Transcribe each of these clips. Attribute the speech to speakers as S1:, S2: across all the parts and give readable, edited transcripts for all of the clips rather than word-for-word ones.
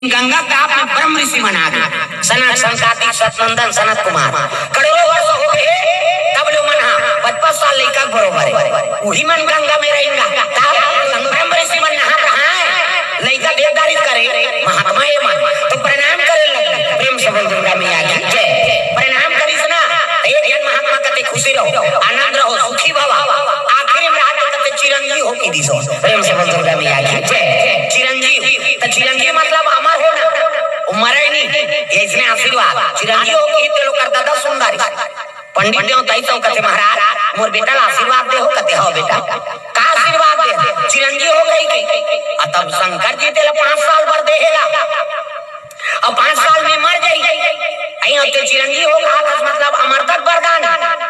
S1: गंगा का आपने ब्रह्म ऋषि बना दिया। सनक संकातिक सतनंदन सनत कुमार करोड़ों वर्ष हो गए तब लो मन 55 साल लेकर बरोबर है वही मन गंगा में रहेगा तब ब्रह्म ऋषि मन नहा रहा है लइका देवदारी करे महात्मा ये मन तो प्रणाम करे लगे प्रेम से बोल दुर्गा मैया की जय प्रणाम करिस ना एक जन महात्मा कहते खुशी रहो आनंद रहो सुखी भव आखिर में रात कहते चिरंजीव हो की दिसो प्रेम से बोल दुर्गा मैया की जय चिरंजीव तो चिरंजीव मतलब अमर हो ना मरे नहीं इसने आशीर्वाद चिरंजीव हो की ते लोग करता था सुंदर पंडित देव तई तो कहते महाराज मोर बेटा आशीर्वाद दे हो कहते हो बेटा का आशीर्वाद दे चिरंजीव हो गई तब शंकर जी तेल 5 साल भर देगा और 5 साल में मर जाएगी तो चिरंजीव होगा मतलब अमर तक वरदान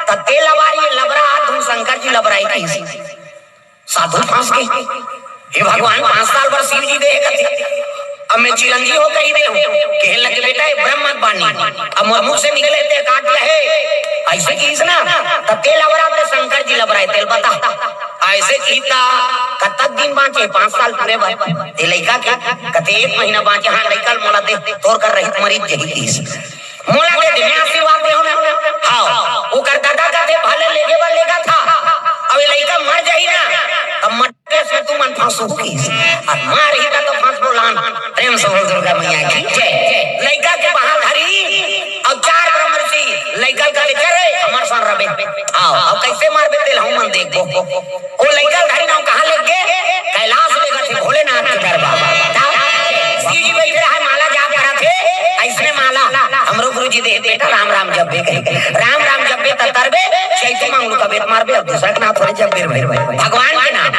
S1: तब तेल लबारी लबरा तुम शंकर जी लबराई थी साधु फांस के हे भगवान 5 साल भर शिव जी दे कहते अब मैं चिरंजीव हो कही दे कहने लगे बेटा ये ब्रह्म बानी अब मुंह से निकले थे काट है ऐसे कीस ना तब तेल लबराते शंकर जी लबराए तेल बता ऐसे कीता कतक दिन बाँचे 5 साल पूरे ते लइका के कते 1 महीना बाँचे हाँ लइका मोला दे तोड़ कर रही मरीज जही कीस मोला दे मैं आशीर्वाद दे हो हाँ वो कर दादा कहते भले लेगे वाल लेगा था अब लइका मर जाई ना तब मरते से तू मन फांसो कीस और मार ही तो फांस बोलान प्रेम से बोल दुर्गा मैया की जय लइका के बाहर धरी और 4 ब्रह्म ऋषि लइका का करे हमर सन रबे आओ अब कैसे मारबे तेल हम मन देखो ओ लइका धरी ना कहां ले गए कैलाश ले गए भोलेनाथ के दरबार शिव जी बैठे रहे माला जाप करा थे ऐसने माला हमरो गुरुजी दे बेटा राम राम जपबे कहे राम राम जपबे तरबे चैतन्य मांगलू का बेत मारबे और दूसरा के नाम थोड़े जपबे भगवान के नाम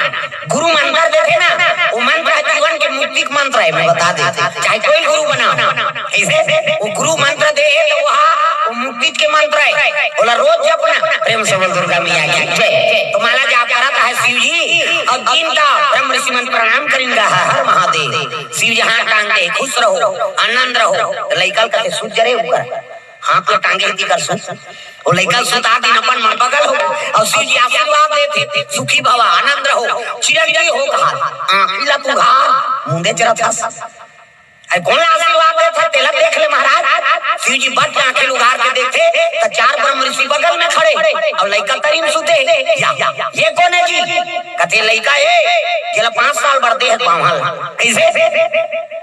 S1: गुरु मंत्र देते ना वो मंत्र जीवन के मुक्ति का मंत्र है मैं बता देता चाहे कोई गुरु बना ऐसे वो गुरु मंत्र दे तो वो मुक्ति के मंत्र है बोला रोज जपना प्रेम से बोल दुर्गा मैया की जय तो माला जाप कराता है शिव जी और दिन का ब्रह्म ऋषि मन प्रणाम करेंगे हर महादेव शिव जी हाथ टांग दे खुश रहो आनंद रहो लइका कहते सूझ जरे ऊपर हाथ में टांगे हिंदी कर सूझ वो लइका सुता दिन अपन मन बगल हो और शिव जी आशीर्वाद देते सुखी भव आनंद रहो चिरंजीव हो कहा आखिला तू घा मुंडे चरत कौन आशीर्वाद देता तेला देख ले महाराज शिव जी बट आंखें उघार के देखते तो 4 ब्रह्म ऋषि बगल में खड़े और लइका तरीम सुते ये कौन है जी कहते लइका ये जेला 5 साल भर देह बावल कैसे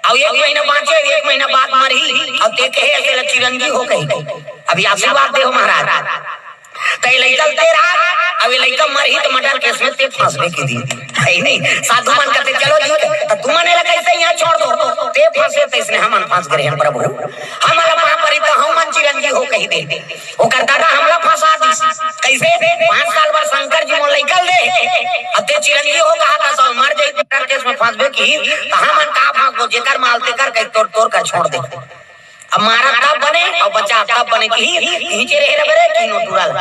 S1: और 1 महीना बाँचे 1 महीना बाद मरी और देखे तेला चिरंजीव हो गई अभी आशीर्वाद दे हो महाराज तय लइका तेरा अब लइका मरही तो मर्डर केस में ते फांसबे की दी है नहीं साधु मन कहते चलो जी तो तुम ने कैसे यहाँ छोड़ दो ते फांसे तो इसने हम फांस करे हैं प्रभु हमारा वहां पर तो हम मन चिरंजीव हो कही दे वो करता था हमला फांसा दी कैसे 5 साल बाद शंकर जी मोल निकल दे अब ते चिरंजीव हो कहा था सब मर जाए मर्डर केस में फांसबे की तो हम मन का फांस जेकर मालते कर कहीं तोड़ कर छोड़ दे अब मारा तब बने और बच्चा तब बने की नीचे रहे रबरे की नोटुरल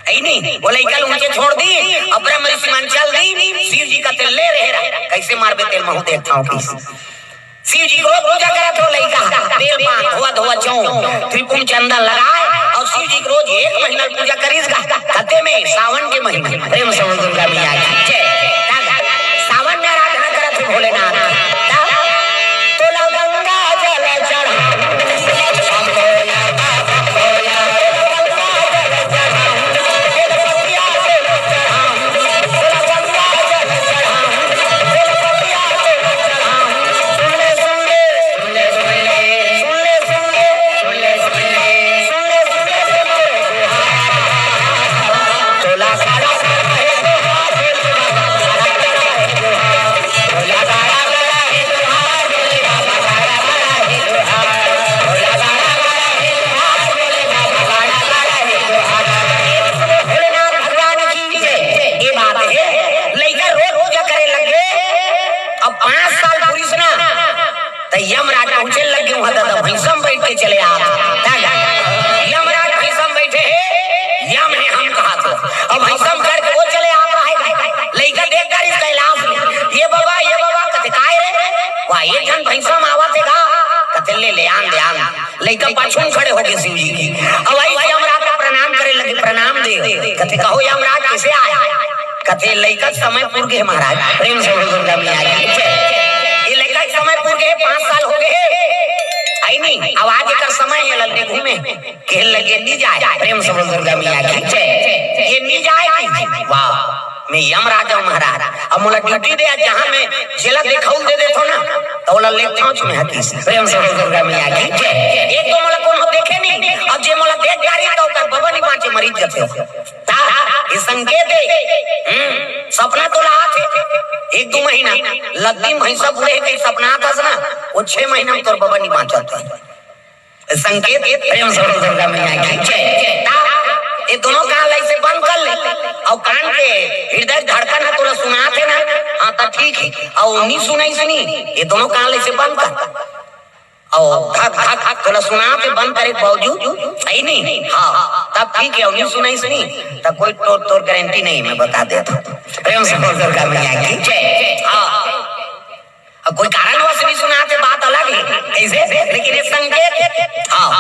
S1: ऐ नहीं वो लइका ऊंचे छोड़ दी अब ब्रह्म ऋषि मन चल दी शिव जी का तेल ले रहे कैसे मारबे तेल महू देखता हूं शिव जी को पूजा करा तो लइका तेल पान धोआ धोआ चौ त्रिपुम चंदन लगाए और शिव जी रोज 1 महीना पूजा करीस कते में सावन के महीने प्रेम से दुर्गा मैया की जय सावन में आराधना करत थे भोलेनाथ यमराज पहुंचे लगे वहां दादा भैंसम बैठ के चले यमराज भैंसम बैठे यम है हम कहा था अब भैंसम करके वो चले आ रहा है लइका देख कर इस कैलाश ये बाबा कहते काय रे वाह ये जन भैंसम आवत है कहते ले आन लइका पाछू खड़े हो गए शिव जी की अब आई यमराज का प्रणाम करे लगे प्रणाम दे कहते कहो यमराज कैसे आया कहते लइका समय पूर गए महाराज प्रेम से दुर्गा मैया की ये लइका निर्धारित समय पूर गए 5 साल हो गए आई नहीं अब आगे का समय है लल्ले घूमे खेल लगे नी जाए प्रेम से बोल दुर्गा मैया की जय ये नी जाए वाह मैं यमराज हूं महाराज अब मोला ड्यूटी दे जहां मैं जेला देखाऊ दे देथो ना तो ओला ले पहुंच में हकीस प्रेम से बोल दुर्गा मैया की जय एक तो मोला कोनो देखे नहीं अब जे मोला देख गारी तो कर बाबा नहीं बांचे मरीज जथे ता ये संकेत है सपना तो ला थे 1-2 महीना लद्दी भैंसा पूरे के सपना था ना वो 6 महीना में तोर बाबा नहीं बांचत संकेत प्रेम से बोल दुर्गा मैया की जय ये दोनों कान ऐसे बंद कर ले और कान के हृदय धड़कन है तोला सुना थे ना हाँ तो ठीक है और नहीं सुनी ये दोनों कान ऐसे बंद कर और धक धक धक तोला सुना थे बंद करे बावजूद सही नहीं हाँ तब ठीक है और नहीं सुनी तब कोई तोर गारंटी नहीं मैं बता देता प्रेम से बोल दुर्गा मैया की जय हाँ कोई कारणवश नहीं सुनाते बात अलग है कैसे लेकिन ये संकेत हाँ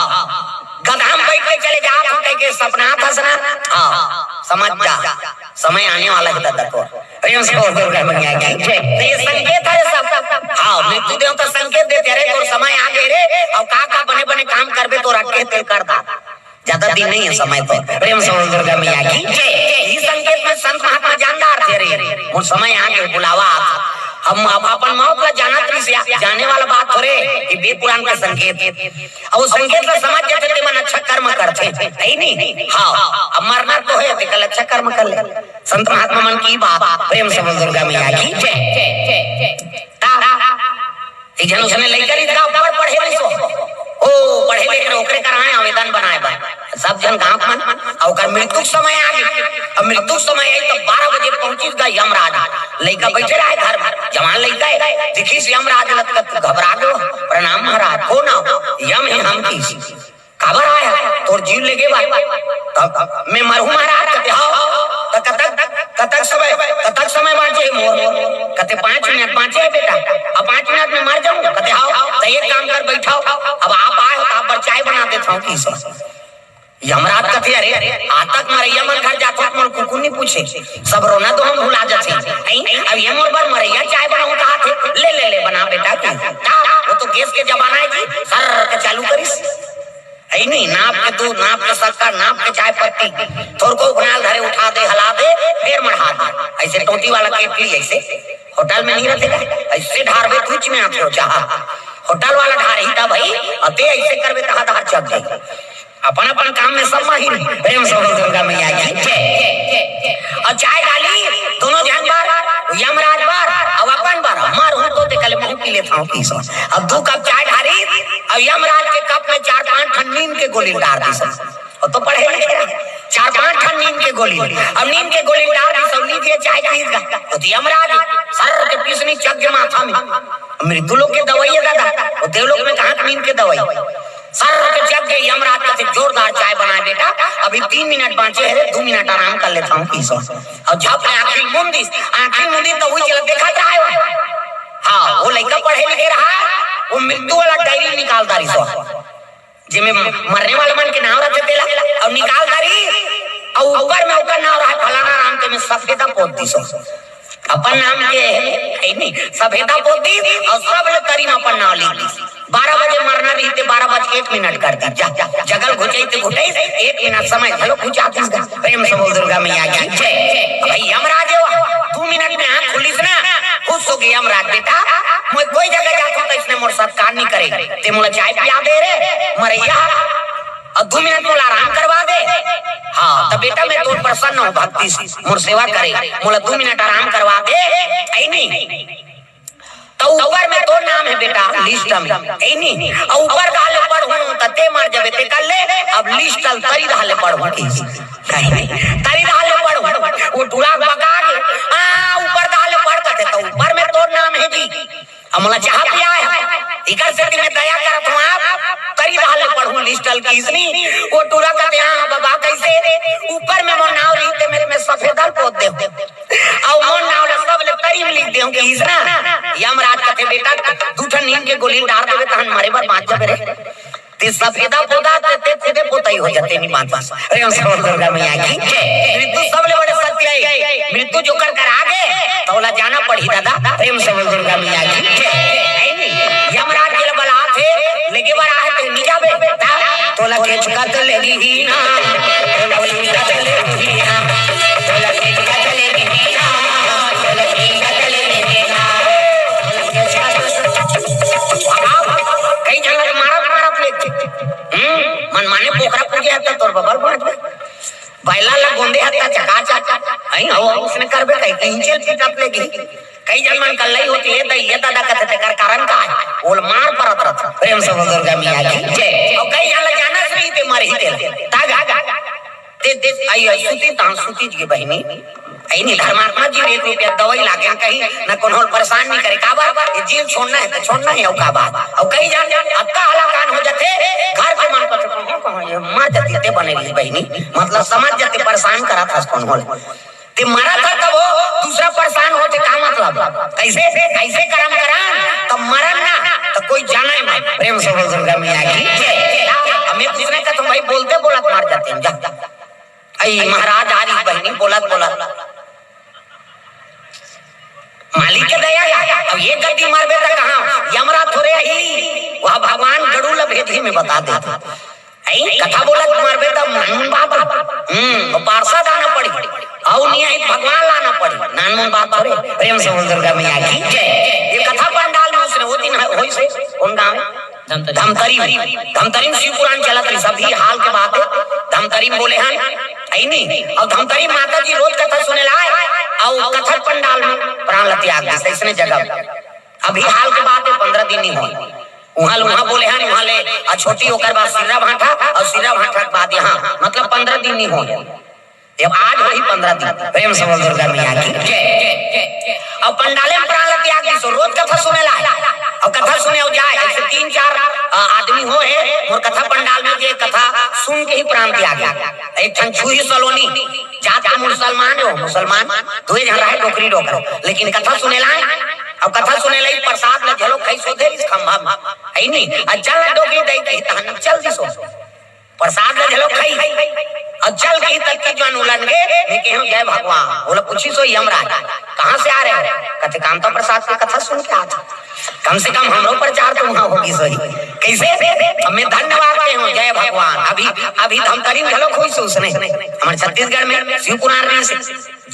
S1: गधाम बैठ के चले जा कह के सपना था सना हाँ समझ जा समय आने वाला है दादा को प्रेम से बोल दुर्गा मैया की जय ये संकेत है सब हाँ मृत्यु देव तो संकेत देते रे तो समय आ गए रे और का बने बने काम करबे तो रखे तेल कर दा ज्यादा दिन नहीं है समय तो प्रेम से बोल दुर्गा मैया की जय इस संकेत में संत महात्मा जानदार थे रे वो समय आ गए बुलावा हम अपन मौत का जाने वाला बात हो रे ये वेद पुराण का संकेत और संकेत का समझ जाते थे मन अच्छा कर्म करते नहीं हाँ अब मरना तो है तो कल अच्छा कर्म कर ले संत महात्मा मन की बात प्रेम से बोल दुर्गा मैया की जय जन उसने लेकर इतना ऊपर पढ़े नहीं सो ओ पढ़े लेकर ओकरे कराए आवेदन बनाए बा सब जन गांव मन और मृत्यु समय आ गई अब मृत्यु समय आई तो 12 बजे पहुंचीगा यमराज लड़का बैठे रहा घर जवान लड़का है देखी यमराज लटकत घबरा गयो प्रणाम महाराज को ना यम है हम की खबर आया तोर जीव लेगे बा मैं मरहूं महाराज कहते हां कतक समय बांचे मोर कहते 5 मिनट बांचे है बेटा अब 5 मिनट में मर जाऊं कहते हां तो एक काम कर बैठाओ अब आप आए हो आप पर चाय बना देता हूं की यमराज कहते अरे आतक मरैया मन घर जाता मोर कुकुर नहीं पूछे सब रोना तो हम भुला जाते अब ये मोर बार मरैया चाय बनाऊं कहा थे ले बना बेटा वो तो गैस के जमाना है जी सर के चालू करिस है नहीं नाप के दूध नाप के शक्कर नाप के चाय पत्ती थोड़ को बनाल धरे उठा दे हला दे फिर मढ़ा दे ऐसे टोटी वाला केतली ऐसे होटल में नहीं रहते ऐसे ढारवे कुछ में आते हो चाह होटल वाला ढार ही था भाई अते ऐसे करवे कहा धार चल जाए अपन अपन काम में सब माहिर प्रेम से दुर्गा मैया की जय और चाय डाली दोनों जन बार यमराज बार अब अपन बार मार हूं तो कल मुंह पी लेता हूं की अब 2 कप चाय ढारी और यमराज के कप में 4-5 ठन नींद के गोली डाल दी और तो पढ़े लिखे 4-5 ठन नींद के गोली अब नींद के गोली डाल दी सब लीजिए चाय खरीद का तो यमराज सर के पीसनी चक के माथा में मृत्यु लोग के दवाई है दादा वो देवलोक में कहां नींद के दवाई सर के जग के यमराज का जोरदार चाय बनाए बेटा अभी 3 मिनट बांचे है 2 मिनट आराम कर लेता हूँ की और जब आखिरी मुंदी तो वही चला देखा जाए हाँ वो लड़का पढ़े लिखे रहा वो मृत्यु वाला डायरी निकालता रही जिसमें मरने वाले मन के नाम रहते तेला और निकालता रही और ऊपर में ऊपर नाम रहा फलाना नाम के में सफेदा पोत दी अपन नाम के नहीं सफेदा पोत दी और सब लोग करीम अपन नाम लिख दी 12 बजे मरना रही थे 12:01 कर दी जगल घुचाई थे घुटाई 1 मिनट समय चलो कुछ आतीस प्रेम से बोल दुर्गा मैया की जय भाई यमराज 2 मिनट में आंख खुली ना खुश हो गई यमराज बेटा मैं कोई जगह जाता तो इसने मोर सत्कार नहीं करे ते मोला चाय पिया दे रे मरैया और 2 मिनट मोला आराम करवा दे हाँ तब बेटा मैं तोर प्रसन्न हूँ भक्ति से मोर सेवा करे मोला 2 मिनट आराम करवा दे ऐ नहीं तो ऊपर में तो नाम है बेटा लिस्ट में ऐ नहीं और ऊपर गाले पढ़ूं तते मर जबे ते कर ले अब लिस्ट तरी डाले पढ़ूं की तरी डाले पढ़ूं वो टुला बगा के ऊपर डाले पढ़ करते तो ऊपर में तो नाम है जी हमला चाह पिया है इकर से मैं दया करत हूं आप करी डाले पढ़ूं लिस्टल की इसनी वो टुला का हां बाबा कैसे ऊपर में मोर नाम लिखते में सफेदल पोत दे और मोर नाम सब ले करीब लिख देऊं कि इसना यमराज कहते बेटा 2 ठन नींद के गोली डाल देबे तहन मारे बार बात जबे रे ते सफेदा पोता ते खुदे पोताई हो जाते नहीं बात बस अरे हम सब दुर्गा मैया की मृत्यु सब ले बड़े सत्य है मृत्यु जो कर आगे तोला जाना पड़ी दादा प्रेम से दुर्गा मैया की थे लेके बड़ा है ते नहीं जाबे तो लगे छुकत लेगी ही ना तो लगे छुकत लेगी ना तो लगे छुकत लेगी ना तो लगे छुकत लेगी ना कई जगह मारा मारा प्लेट मन माने पोखरा पर गया था तोर बबल पड़ बैला ला गोंदे हत्ता चका चाचा आई हो उसने करबे कहीं चल पिटा लेगी कई जन मन कल्लाई होती है तो ये दादा का तेकर कारण का है ओल मार परत रथ प्रेम से दुर्गा मिया की जय और कई जन जाना सही ते मर ही दे तागा दे आई सुती तां सुती जी बहिनी आई नहीं धर्मात्मा जी 1 रुपया दवाई लागे कहीं न कोनोल परेशान नहीं करे का बात ये जीव छोड़ना है तो छोड़ना है औ का बात और कई जन अत्ता हलाकान हो जाते घर के मन को कहां ये मर जाती ते बनेली बहिनी मतलब समझ जाते परेशान करा था कोनोल ते मरा था तब वो दूसरा परेशान होते का मतलब कैसे कैसे कर्म करा तब मरन ना तो कोई जाना है प्रेम से दुर्गा मिया की हमें पूछने का तुम भाई बोलते बोलत मार जाते हैं जा आई महाराज आ रही बहनी बोलत बोलत मालिक के दया अब ये गद्दी मारबे त कहां यमरा थोड़े ही वह भगवान गरुड़ भेदी में बता देता आई कथा बोलत मारबे त नानमुन बाबा वो पार्षद आना पड़ी और नहीं आई भगवान लाना पड़ी नानमुन बात थोड़े प्रेम से दुर्गा मैया की जय ये कथा पंडाल में उसने वो दिन होई से कौन गांव धमतरी शिव पुराण चलत रही सभी हाल के बात है धमतरी बोले हैं आई नहीं और धमतरी माता जी रोज कथा सुने लाए और कथा पंडाल में प्राण त्याग दी इसने जगह अभी हाल के बात है 15 दिन नहीं हुई वहां बोले हैं वहां ले छोटी होकर बाद सिरा भाटा और सिरा भाटा के बाद यहाँ मतलब 15 दिन नहीं हुई जब आज वही 15 दिन प्रेम से दुर्गा मैया की जय और पंडाले में प्राण त्याग दी सो रोज कथा सुने ला और कथा सुने हो जाए ऐसे 3-4 आदमी हो है और कथा पंडाल में जे कथा सुन के ही प्राण त्याग एक छुई सलोनी जात का मुसलमान हो मुसलमान दुए जन रहे टोकरी डोकर लेकिन कथा सुने ला और कथा सुने लाई प्रसाद ले झलो खाई सो दे इस खंभा में आई नहीं अजल डोकरी दई के तहन चल दी सो प्रसाद ले झलो खाई अजल की तक की जान उलन के लेके हम जय भगवान बोला पूछी सो यमराज कहां से आ रहे हो कहते कांता प्रसाद की कथा सुन के आता कम से कम हमरो प्रचार तो वहां होगी सही कैसे हमें धन्यवाद के हो जय भगवान अभी धमतरी में खोई से उसने हमारे छत्तीसगढ़ में शिवपुराण में से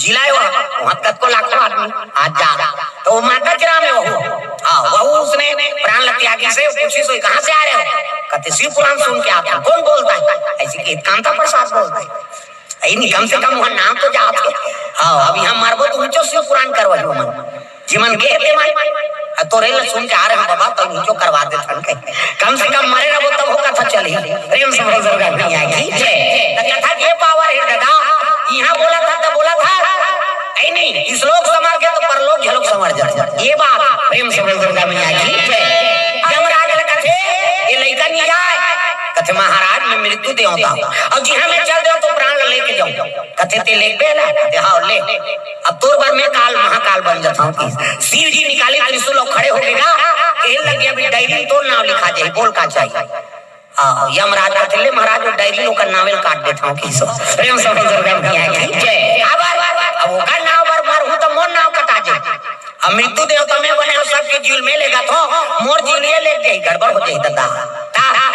S1: जिला है वहां तक को लाखों आदमी आज जा तो वो माता के राम है वो उसने प्राण त्यागी से पूछी सो कहां से आ रहे हो कहते शिवपुराण सुन के आता कौन बोलता है ऐसी कि कांता प्रसाद बोलता है नहीं कम से कम वहां नाम तो जात के हां अभी हम मारबो तो ऊंचो शिवपुराण करवाओ मन जीवन के हेते माई तोरे ल सुन के आ रहे बाबा तो नीचो करवा दे थन के कम से कम मरे रहो तब वो कथा चली प्रेम से दुर्गा मैया की जय कथा के पावर है दादा यहां बोला था ऐ नहीं इस लोक समर के तो परलोक झलोक समर जाए ये बात प्रेम से दुर्गा मैया की जय यमराज कथे ये लइका नहीं जाए कथे महाराज मैं मृत्यु दे होता और जी हां मैं चल दे तो प्राण लेके जाऊं कथे ते ले बेला कथे हां ले अब तोर बार में काल महाकाल बन जाता हूं शिव जी निकाले त्रिशूल लोग खड़े हो गएगा कहने लगे अभी डायरी तो नाम लिखा जाए बोल का चाहिए यमराज का चले महाराज वो डायरी लोग का नावल काट देता हूं किसो प्रेम से दुर्गा मैया की जय अब वो का नाव पर मर हूं तो मोर नाव कटा जाए अब मृत्यु देवता में बने हो सबके जीव में लेगा तो मोर जीव ले गई गड़बड़ हो जाए दादा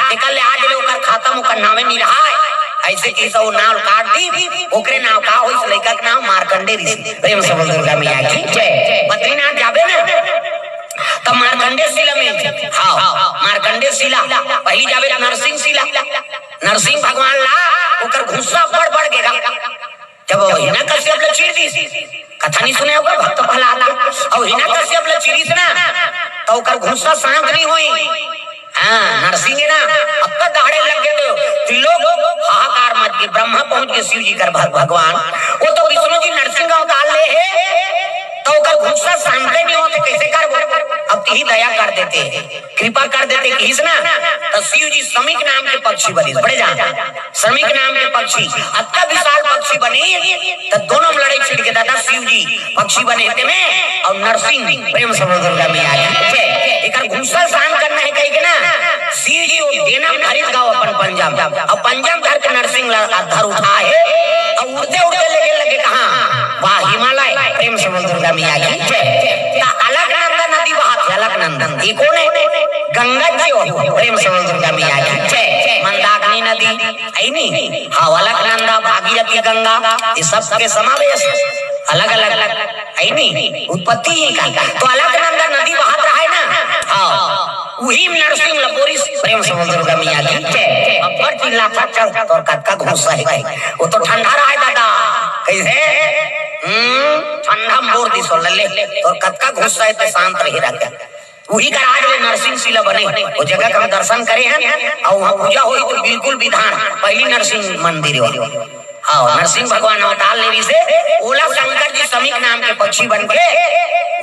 S1: निकल आज ले ओकर खाता मुकर नावे नहीं रहा है ऐसे की सब नाव काट दी ओकरे नाव का होइस लइका के नाम मार्कंडे ऋषि प्रेम से दुर्गा मैया की जय बद्रीनाथ जाबे ना तब मार्कंडे शिला में हां मार्कंडे शिला पहली जाबे नरसिंह शिला नरसिंह भगवान ला ओकर गुस्सा बढ़ गया जब हिना कश्यप ले चीर दी कथा नहीं सुने होगा भक्त प्रहलाद और हिना कश्यप ले चीरिस ना तो ओकर गुस्सा शांत नहीं हुई नरसिंह ना अब तक दहाड़े लग गए तो त्रिलोक हाहाकार मच गए ब्रह्मा पहुंच गए शिव जी कर भगवान वो तो विष्णु जी नरसिंह अवतार ले है तो ओकर गुस्सा शांत नहीं होते कैसे कर अब ही दया कर देते कृपा कर देते किस ना तो शिव जी समीक नाम के पक्षी बने बड़े जान समीक नाम के पक्षी अत्ता विशाल पक्षी बने तो दोनों लड़ाई छिड़ के दादा शिव जी पक्षी बने थे में और नरसिंह प्रेम से दुर्गा मैया की एक गुस्सा शांत करना है कहीं के ना शिव जी वो देना खरीद गाओ अपन पंजाब और पंजाब धर के नरसिंह धर उठा है और उड़ते उड़ते लगे कहां वाह हिमालय प्रेम से दुर्गा मैया की अलग नंदा नदी बहाती अलग नंदा नंदन। ये कौन है? गंगा जी हो, प्रेम से बोल दुर्गा मैया की जय। मंदाकिनी नदी ऐनी, हाँ अलकनंदा, भागीरथी, गंगा, ये सब के समावेश अलग अलग ऐनी उत्पत्ति ही का। तो अलकनंदा नदी बहात रहा है ना, हाँ वही नरसिंह लपोरी प्रेम से बोल दुर्गा मैया की जय। अब्बर चिल्ला चल तो कक्का घुस है, वो तो ठंडा रहा है दादा, कैसे ठंडा मोर दी सो ले और कक्का घुस है तो शांत रही रहा। वही का आज में नरसिंह शिला बने, वो जगह का हम दर्शन करे हैं और वहाँ पूजा हुई तो बिल्कुल विधान पहली नरसिंह मंदिर हो। हाँ नरसिंह भगवान अवतार लेवी से ओला शंकर जी समीक नाम के पक्षी बन के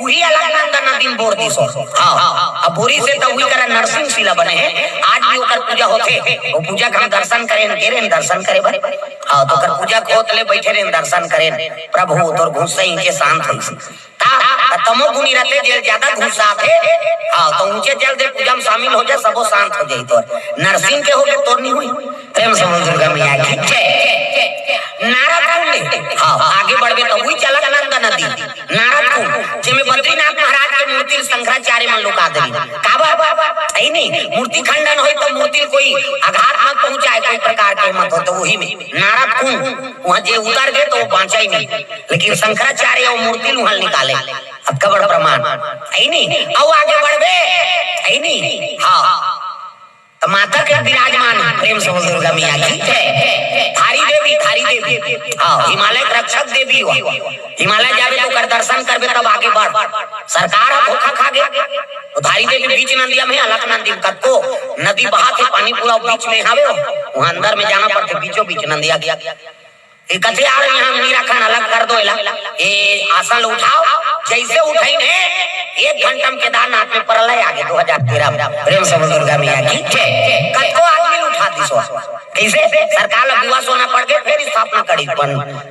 S1: वही अलकनंदा नदी बोर दी सो। हाँ अब बोरी से तो वही करा नरसिंह शिला बने हैं, आज भी ओकर पूजा होते, वो पूजा का हम दर्शन करें तेरे दर्शन करे बने। हाँ तो कर पूजा खोत ले बैठे रहे दर्शन करें प्रभु तो घुस से इनके शांत हो तमो गुनी रहते जेल ज्यादा घुसा थे। हाँ तो ऊंचे जल दे पूजा में शामिल हो जाए सबो शांत हो जाए। तो नरसिंह के हो गए तो नहीं हुई प्रेम से बोल दुर्गा मैया की जय। नारद कुंड, हाँ आगे बढ़े तो वही चला नंदा नदी नारद कुंड जिसमें बद्रीनाथ महाराज के मूर्ति शंकराचार्य मन लुका देली काबा ऐ नहीं मूर्ति खंडन हो तो मूर्ति कोई आघात मत पहुंचाए कोई प्रकार के मत हो तो वही में नारद कुंड वहां जे उतर गए तो वो बांचा ही नहीं, लेकिन शंकराचार्य वो मूर्ति लुहल निकाले अब कबड़ प्रमाण ऐ नहीं। अब आगे बढ़े ऐ नहीं, हाँ तो माता के विराजमान प्रेम से बोल दुर्गा मैया की जय। थारी देवी, हाँ हिमालय के रक्षक देवी हो, हिमालय जावे तो कर दर्शन करबे तब आगे बढ़। सरकार धोखा खा गए तो थारी देवी बीच नदिया में अलकनंदी कत्को नदी बहा के पानी पूरा बीच में आवे, वहां अंदर में जाना पड़ते बीचों बीच नदिया गया। कथे आ रही यहाँ मीरा खान अलग कर दो ये आसन उठाओ जैसे उठाई है 1 घंटा में केदारनाथ में पड़ल है आगे 2013 में प्रेम से बोल दुर्गा मैया की जय। कत्को आदमी उठा दी सो कैसे सरकार लगुआ सोना पड़ गए फिर स्थापना करी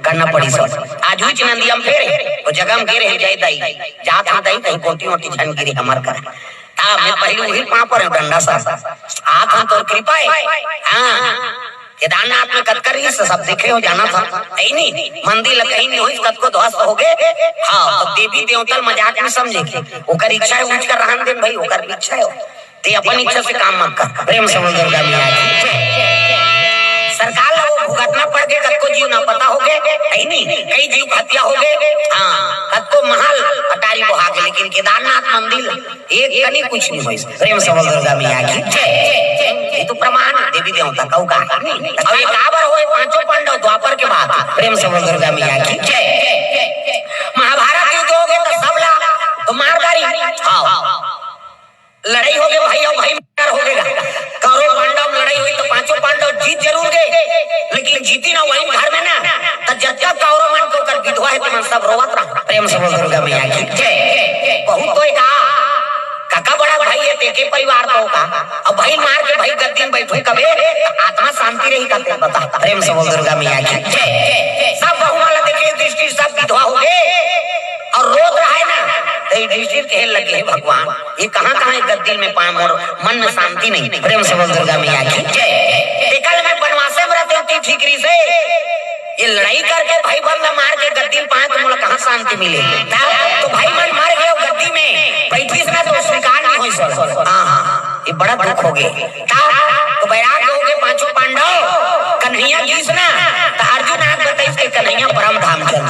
S1: करना पड़ी सो आज हुई नंदिया में फिर वो जगह में गिरे जाए दई जात हां दई कहीं कोटी ओटी छन गिरी हमार कर ता मैं पहले वही पांव पर डंडा सा आंख हम तो कृपा है। हां केदारनाथ में कतकरी से सब देखे हो जाना था ऐ नहीं मंदिर कहीं नहीं हुई कतको ध्वस्त हो गए। हाँ तो देवी देवता मजाक में समझे ओकर इच्छा है ऊंच कर रहन देन भाई ओकर इच्छा है ते अपन इच्छा से काम मत कर प्रेम से बोल दुर्गा मैया की सरकार लोग भुगतना पड़ गए कतको जीव ना पता हो गए ऐ नहीं कई जीव हत्या हो गए। हाँ कतको महल अटारी बहा गए लेकिन केदारनाथ मंदिर एक कनी कुछ नहीं हुई प्रेम से बोल दुर्गा मैया की जय। तो प्रमाण देवी देवता कहू का अब ये काबर होए पांचों पांडव द्वापर के बाद प्रेम से बोल दुर्गा मैया की जय। महाभारत युद्ध हो गए तो सब ला तो मारदारी लड़ाई हो गए भाई और भाई मार हो गएगा कौरव पांडव लड़ाई हुई तो पांचों पांडव जीत जरूर गए लेकिन जीती ना वही घर में ना तो जब तक कौरव मन को कर विधवा है तो सब रोवत रहा प्रेम से बोल दुर्गा मैया की जय। बहुत तो कहा काका बड़ा भाई है तेके परिवार तो का अब भाई मार के भाई गद्दी में बैठो कबे आत्मा शांति रही का बता प्रेम से बोल दुर्गा मैया की जय। सब बहु वाला देखे दृष्टि सब विधवा हो गए और रोज रहा है ना तो दृष्टि कहे लगे भगवान ये कहाँ गद्दी में पाए मोर मन में शांति नहीं प्रेम से बोल दुर्गा मैया की जय। कल मैं बनवासे में रहते होती ठीकरी से ये लड़ाई करके भाई बंदा मार के गद्दी में पाए तो मुझे कहाँ शांति मिले तो भाई मन मार गए गद्दी में बैठी ना तो स्वीकार नहीं हुई सो। हाँ ये बड़ा दुख हो गए तो बैराग हो गए पांचों पांडव कन्हैया गीस ना तो अर्जुन आग बताइए के कन्हैया परम धाम चल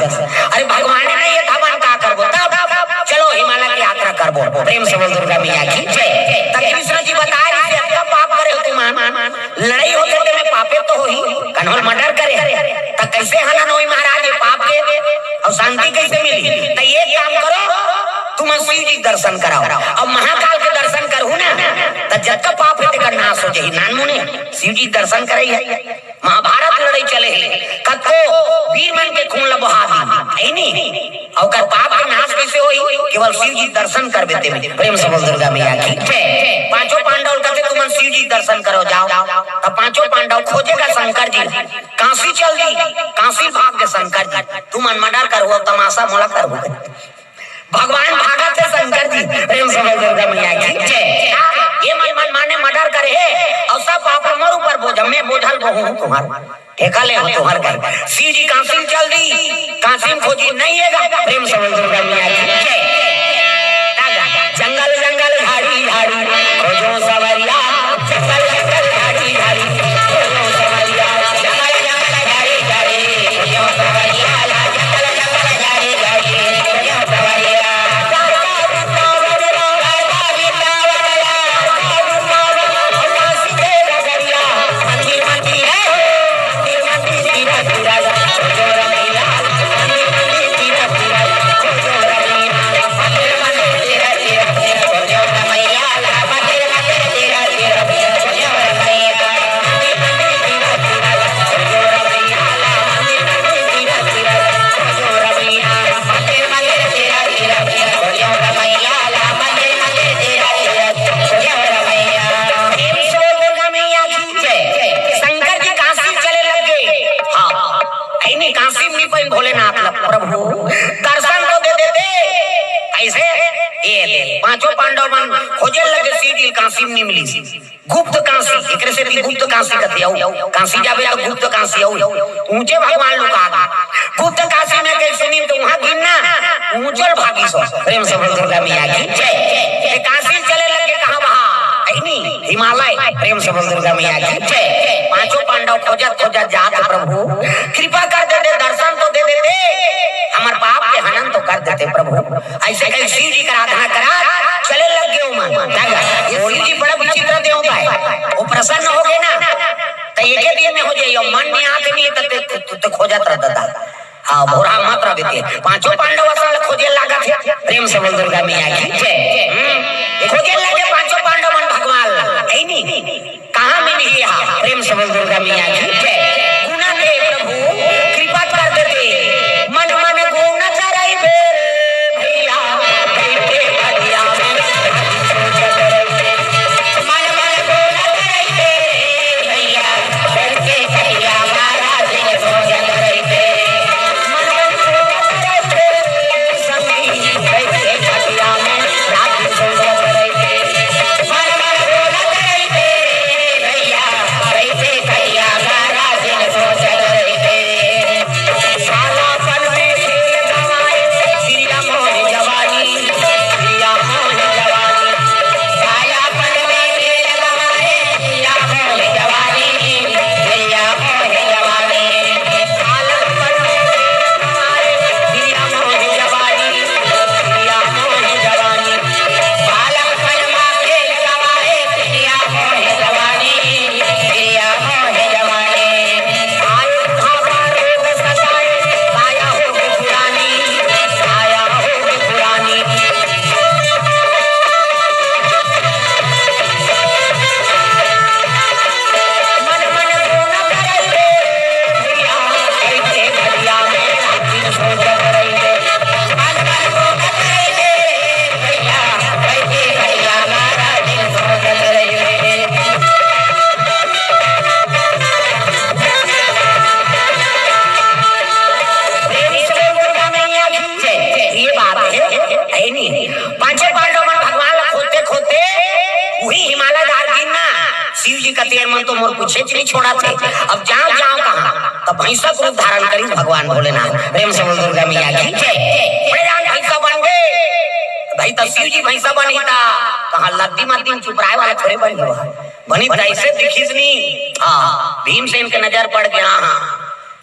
S1: अरे भगवान ने ये धामन का करबो तब चलो हिमालय की यात्रा करबो प्रेम से बोल दुर्गा मैया की जय। तब कृष्ण जी बता रहे थे क्या पाप करे हो तुम लड़ाई होते तो मैं पापे तो होई कन्हल मर्डर करे तो कैसे हनन होई महाराज ये पाप के और शांति कैसे मिली तो ये काम करो तुम शिव जी दर्शन कराओ अब महाकाल के दर्शन करू ना तो जब तक पाप है तेकर नाश हो जाई नान मुने शिव जी दर्शन करे है महाभारत लड़ाई चले कतो वीर मन के खून लबहा दी ऐ नहीं और कर पाप के नाश कैसे होई केवल शिव जी दर्शन कर देते में प्रेम से बोल दुर्गा मैया की जय। पांचों पांडव कहते तुम शिव जी दर्शन करो जाओ तो पांचों पांडव खोजेगा शंकर जी काशी चल दी काशी भाग के शंकर जी तुम मर्डर करो तमाशा मोला करो भगवान भागा थे शंकर जी प्रेम से बोल दुर्गा मैया की जय। ये मन माने मर्डर करे और सब पाप मोर ऊपर बोझ मैं बोझल बहु तुम्हारा ठेका ले हो तुम्हार घर शिव जी काशी चल दी काशी खोजी नहीं है प्रेम से बोल दुर्गा मैया की जय। जंगल जंगल झाड़ी इंग्लिश गुप्त काशी एकरे से भी गुप्त काशी कहते हो काशी जावे तो गुप्त काशी हो ऊंचे भगवान लोग आ गुप्त काशी में कैसे नहीं तो वहां गिनना ऊंचल भागी सो प्रेम से बोल दुर्गा मैया की जय काशी चले लगे कहां वहां नहीं हिमालय प्रेम से बोल दुर्गा मैया की जय पांचों पांडव खोजत खोजत जात प्रभु कृपा कर दे दर्शन तो दे देते हमार पाप के हनन तो कर देते प्रभु ऐसे कई शिव जी का आराधना करा चले लग गए मन ये शिव जी बड़ा विचित्र देवता है वो प्रसन्न हो गए ना तो एक ही दिन में हो जाए मन में आंख नहीं तो खोजत रहता था हाँ भोरा मत रह देते पांचों पांडव असल खोजे लगा थे प्रेम से बोल दुर्गा मैया की जय खोजे लगे पांचों पांडव मन भगवान है नहीं कहां मिली यहाँ प्रेम से बोल दुर्गा मैया की जय गुना दे प्रभु कृपा कर देते मन मन गुण कराई दे भैया बेटे बढ़िया में मन मन गुण कराई दे भैया बेटे बढ़िया महाराज ने सोच कराई दे मन मन गुण कराई दे संगी बेटे बढ़िया में रात सोच कराई दे मन मन गुण कराई दे भैया बेटे बढ़िया महाराज ने सोच कराई दे साला पल में खेल गवाए सिरिया मोह जवानी सिरिया मोह जवानी साया पल में खेल गवाए सिरिया मोह जवानी सिरिया मोह जवानी साला पल में खेल गवाए सिरिया मोह जवानी सिरिया मोह जवानी साला पल में खेल गवाए सिरिया मोह जवानी सिरिया मोह जवानी आए भापा रोग सताए काया होगी पुरानी काया होगी पुरानी मन मन गुण कराई दे भैया कैसे घड़िया में रात्रि सोच कराई दे मन मन गुण कराई दे भैया कैसे घड़िया में रात्रि सोच कराई दे प्रेमी से दुर्गा मैया की जय ये बात है नहीं पांचों पांडव मन भगवान ला खोदते खोदते वही हिमालय धार गिरना शिव जी का तेर मन तो मोर पूछे नहीं छोड़ा थे अब जाओ जाओ कहां तब भैंसा रूप धारण करी भगवान भोलेनाथ प्रेम से बोल दुर्गा मैया की जय बड़े जान भैंसा बन गए भाई तो शिव जी भैंसा बनी था कहां लद्दी मद्दी चुपराए वाला थोड़े बन गए बनी ऐसे दिखीस नहीं हाँ भीमसेन के नजर पड़ गया हाँ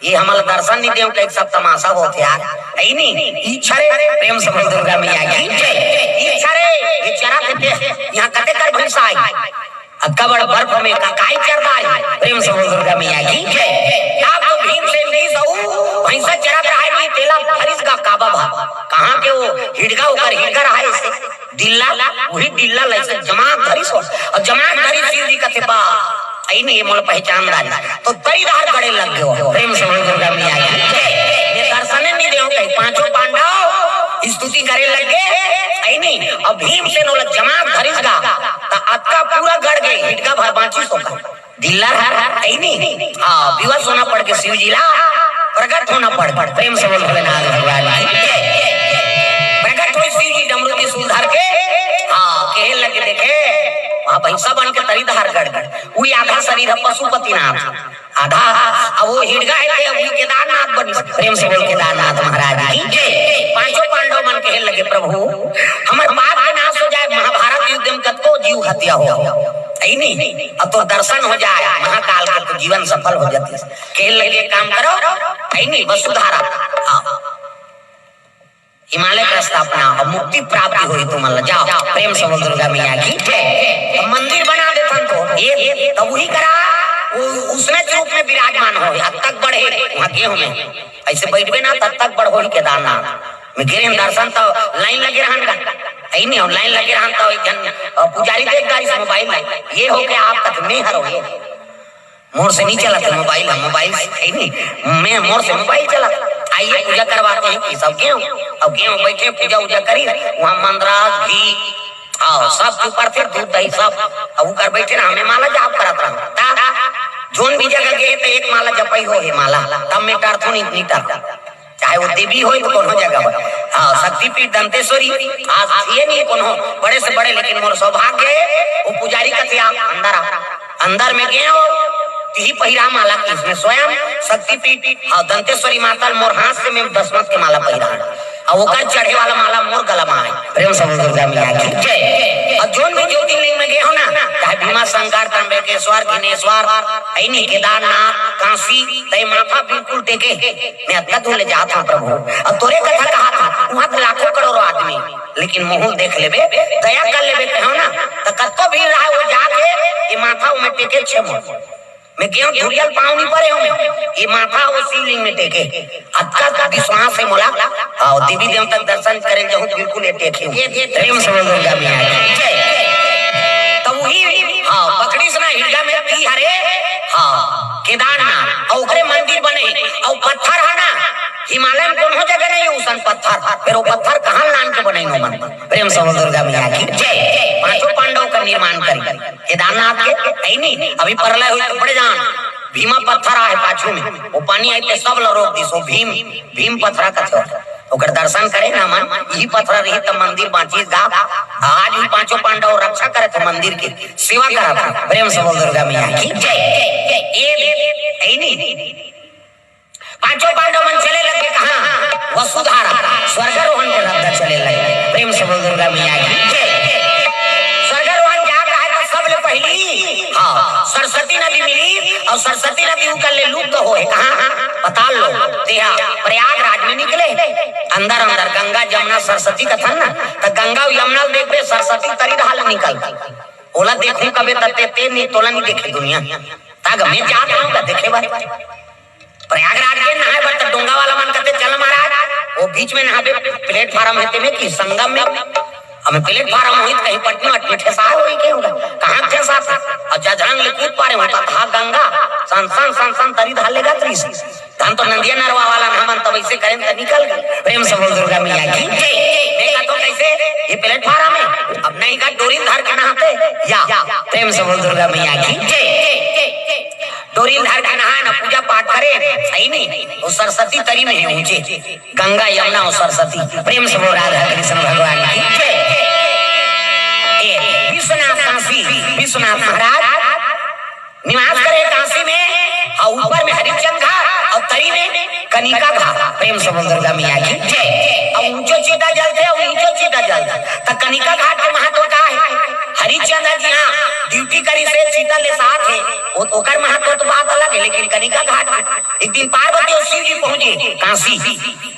S1: ये हमारा दर्शन नहीं देव एक सब तमाशा होते यार है नहीं इच्छा रे प्रेम से बोल दुर्गा मैया की जय इच्छा रे ये चरा देते यहाँ कते कर भैंसा आई अक्का बड़ बर्फ में काई चर रहा है प्रेम से बोल दुर्गा मैया की जय आप तो भीम से नहीं सऊ भैंसा चरा रहा है नहीं तेला हरिस का काबा भा कहां के वो हिड़गा होकर हिड़गा रहा है इसे दिल्ला वही दिल्ला लैसे जमात धरिस और जमात धरी शिव जी का तेबा आई नहीं मोल पहचानदार तो कई रार गड़े लग गए प्रेम से बोल दुर्गा मैया की जय ये दर्शन नहीं देओ कहीं पांचों पांडव स्तुति करे लग गए आई नहीं अब भीम से नोल जमात धरिसगा ता अक्का पूरा गड़ गई हिटका भर बांची सोका दिल्ला आई नहीं हां विवश होना पड़ के शिव जी ला प्रकट होना पड़ प्रेम से बोल भोलेनाथ भगवान की जय प्रकट होई शिव जी डमरू की सूल धर के हां कहे लगे देखे वहां भैंसा बन के तरी धार गड़ वही आधा शरीर है पशुपतिनाथ आधा अब वो हिड़गा है वही केदारनाथ बनी प्रेम से बोल केदारनाथ महाराज की जय पांचों पांडव मन कहे लगे प्रभु हमारे पाप का नाश हो जाए महाभारत युद्ध में कतको जीव हत्या हो नहीं अब तो दर्शन हो जाए महाकाल का तो जीवन सफल हो जाती कहे लगे काम करो नहीं वसुधारा हिमालय का स्थापना और मुक्ति प्राप्ति हुई तुम्हारा जाओ प्रेम से बोल दुर्गा मैया की जय मंदिर बना देता तो ये तब वही करा उसने रूप में विराजमान हो अब तक बढ़े वहां गेहूं में ऐसे बैठबे ना तब तक बढ़ हो केदारनाथ में गिरे दर्शन तो लाइन लगे रहन का आई नहीं लाइन लगे रहन तो एक जन पुजारी देख गाड़ी से मोबाइल ये हो गया आपका तो नहीं हरो ये मोर से नहीं चला मोबाइल है नहीं मैं मोर से मोबाइल चला आइए पूजा करवाते हैं सब गेहूं अब गेहूं बैठे पूजा उजा करी वहाँ मंदराज घी आओ सब ऊपर फिर दूध दही सब अब कर बैठे ना हमें माला जाप करत रहा जोन भी जगह गए तो एक माला जपई हो हे माला तब में टरथुन इतनी टर चाहे वो देवी हो तो कोनो जगह हो। हाँ, शक्तिपीठ दंतेश्वरी आज ये नहीं कोनो बड़े से बड़े, लेकिन मोर सौभाग्य है वो पुजारी कथिया अंदर में गए हो ती पहिरा माला की इसमें स्वयं शक्तिपीठ और दंतेश्वरी माता मोर हाथ से मैं दशमत के माला पहिरा और ओकर चढ़े वाला माला मोर गला में है। प्रेम से दुर्गा मैया की जय। और जोन भी ज्योतिर्लिंग में गए हो ना, चाहे भीमा शंकर त्र्यंबकेश्वर घिनेश्वर ऐनी केदारनाथ काशी तय माथा बिल्कुल टेके मैं अत्ता तो ले जाता हूं प्रभु। और तोरे कथा कहा था वहां तो लाखों करोड़ों आदमी, लेकिन मुंह देख लेबे दया कर लेबे कहो ना तो कत्तो भी रहा वो जाके ये माथा में टेके छे मैं गेहूं धुरियल पाँव नहीं पड़े हूँ ये माथा वो शिवलिंग में टेके अत्का का विश्वास है मोला और देवी देव तक दर्शन करें जो बिल्कुल ये टेके प्रेम से दुर्गा मैया की तो वही हाँ पकड़ी से ना हिलगा में की हरे हाँ केदारनाथ और ओकरे मंदिर बने और पत्थर है ना हिमालय में कोनो जगह नहीं उसन पत्थर, फिर वो पत्थर कहाँ लान के बने नो मन। प्रेम से दुर्गा मैया की जय। पांचों पांडव का निर्माण करी केदारनाथ के नहीं अभी प्रलय हुई तो बड़े जान भीमा पत्थर आए पाछू में वो पानी आते सब रोक दी सो भीम पत्थरा का ओकर दर्शन करे ना मन यही पत्थर रही तब मंदिर बांची गा आज भी पांचों पांडव रक्षा करे थे मंदिर की सेवा करा था। प्रेम से दुर्गा मैया की जय। पांचों पांडव मन चले लगे कहाँ वसुधारा स्वर्गारोहण के रास्ते चले लगे। प्रेम से दुर्गा मैया की स्वर्गारोहण जा रहा है तो सबले पहली हाँ सरस्वती नदी मिली और सरस्वती नदी उनका ले लुप्त हो कहाँ पताल लो देहा प्रयागराज में निकले अंदर अंदर गंगा जमुना सरस्वती का था ना तो गंगा और यमुना देख रहे सरस्वती तरी हाल निकल ओला देखूं कभी ते नहीं तोला नहीं देखे दुनिया ताग मैं जाता हूँ देखे बारे प्रयागराज के नहाए बर तो डोंगा वाला मन करते चल महाराज वो बीच में नहाबे प्लेटफार्म है में कि संगम में हमें प्लेटफार्म हुई कहीं पटना अटमे ठेसा होई के होगा कहां ठेसा था और जजरंग ले कूद पारे होता था गंगा सन तरी धालेगा त्रिस हम तो नंदिया नरवा वाला ना मन तब ऐसे करें तो निकल गए। प्रेम से बोल दुर्गा मैया की देखा तो कैसे ये प्लेटफार्म है अब नहीं का डोरी धर के नहाते या प्रेम से बोल दुर्गा मैया की डोरी धार के नहाए ना पूजा पाठ करे सही नहीं वो सरस्वती तरी में है ऊंचे गंगा यमुना और सरस्वती। प्रेम से बोल राधा कृष्ण भगवान की विश्वनाथ काशी विश्वनाथ महाराज निवास करे काशी में और ऊपर में हरिश्चंद्र घाट और तरी में कनिका घाट। प्रेम से बोल दुर्गा मैया की जय। और ऊंचो चीता जलते और नीचो चीता जलता तो कनिका घाट के महत्व का है हरिश्चंद्र जी हाँ ड्यूटी करी से चीता ले साथ है वो ओकर महत्व तो बात अलग है, लेकिन कनिका घाट एक दिन पार्वती और शिव जी पहुंचे काशी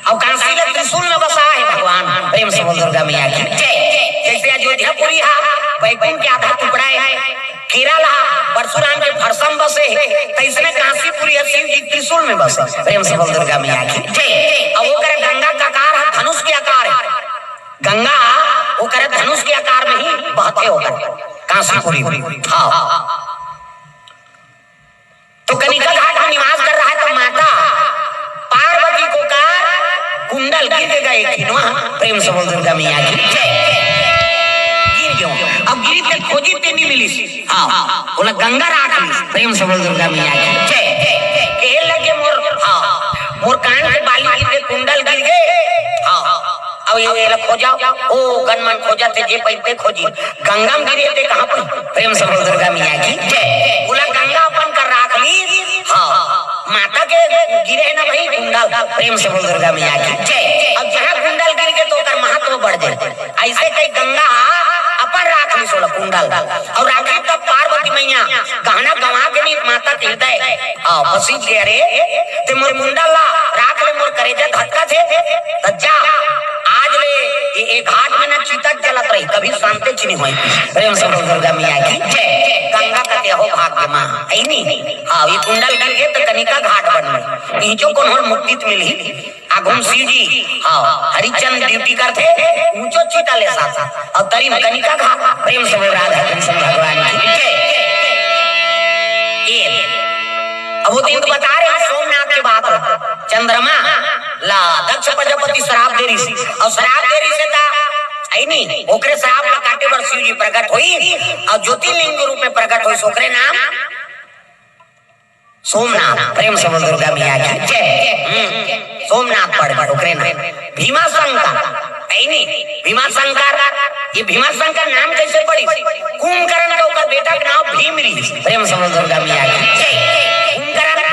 S1: और काशी में त्रिशूल में बसा है भगवान। प्रेम से बोल दुर्गा मैया की जय। जैसे अयोध्यापुरी वैकुंठ के आधा टुकड़ा है केरला परशुराम के फरसम बसे तो इसमें काशीपुरी शिव जी त्रिशूल में बसे। प्रेम से बोल दुर्गा मैया की जय। अब वो करे गंगा का आकार है धनुष के आकार है गंगा वो करे धनुष के आकार में ही बहते होकर काशीपुरी हाँ तो कनिका घाट में निवास कर रहा है तो माता पार्वती को का कुंडल गिर गए खिनवा। प्रेम से बोल दुर्गा मैया की जय। गिर गयो अब गिरी ते खोजी ते नहीं मिली हाँ बोला गंगा राख ली। प्रेम से बोल दुर्गा मैया की जय। कहे लगे मोर कान के बाली गिर गए कुंडल गिर गए हाँ अब ये खोजा ओ गनमन खोजा थे जे पैते खोजी गंगा में गिरे थे कहां पर। प्रेम से बोल दुर्गा मैया की जय। बोला गंगा अपन कर राख ली हाँ माता के गिरे ना भाई कुंडल। प्रेम से बोल दुर्गा मैया की जय। अब जहां कुंडल गिर गए तो कर महत्व बढ़ जाए ऐसे कई गंगा अपन राख ली सोला कुंडल और राखी तब पार्वती मैया गहना गवा के नहीं माता के हृदय फसी गए रे ते मोर कुंडल राख ले मोर करेजा धक्का थे तज्जा आज ले ये घाट में ना चीता जलत रही कभी शांति नहीं हुई। प्रेम से बोल दुर्गा मैया की जय। गंगा का ते हो भाग्य मां ऐ नहीं हां ये कुंडल गिर गए तो कनिका घाट बन नीचो कोन होल मुक्ति मिली आगुम शिव जी हां हरिचंद्र ड्यूटी करते ऊंचो चीता ले साथ और तरी में कनिका घाट। प्रेम से बोल राधा कृष्ण भगवान की जय। ये अब वो दिन बता रहे हैं सोमनाथ के बात चंद्रमा ला दक्ष प्रजापति श्राप दे रही और श्राप दे रही से था आई नहीं ओकरे श्राप ला काटे बर शिव जी प्रकट हुई और ज्योतिर्लिंग रूप में प्रकट हुई सोकरे नाम सोमनाथ। प्रेम से बोल दुर्गा मैया की जय। सोमनाथ पढ़ गए ओकरे नाम भीमा शंकर ऐनी भीमा शंकर ये भीमा शंकर नाम कैसे पड़ी कुंभकर्ण के ओकर बेटा के नाम भीमरी प्रेम समझ दुर्गा मैया की कुंभकर्ण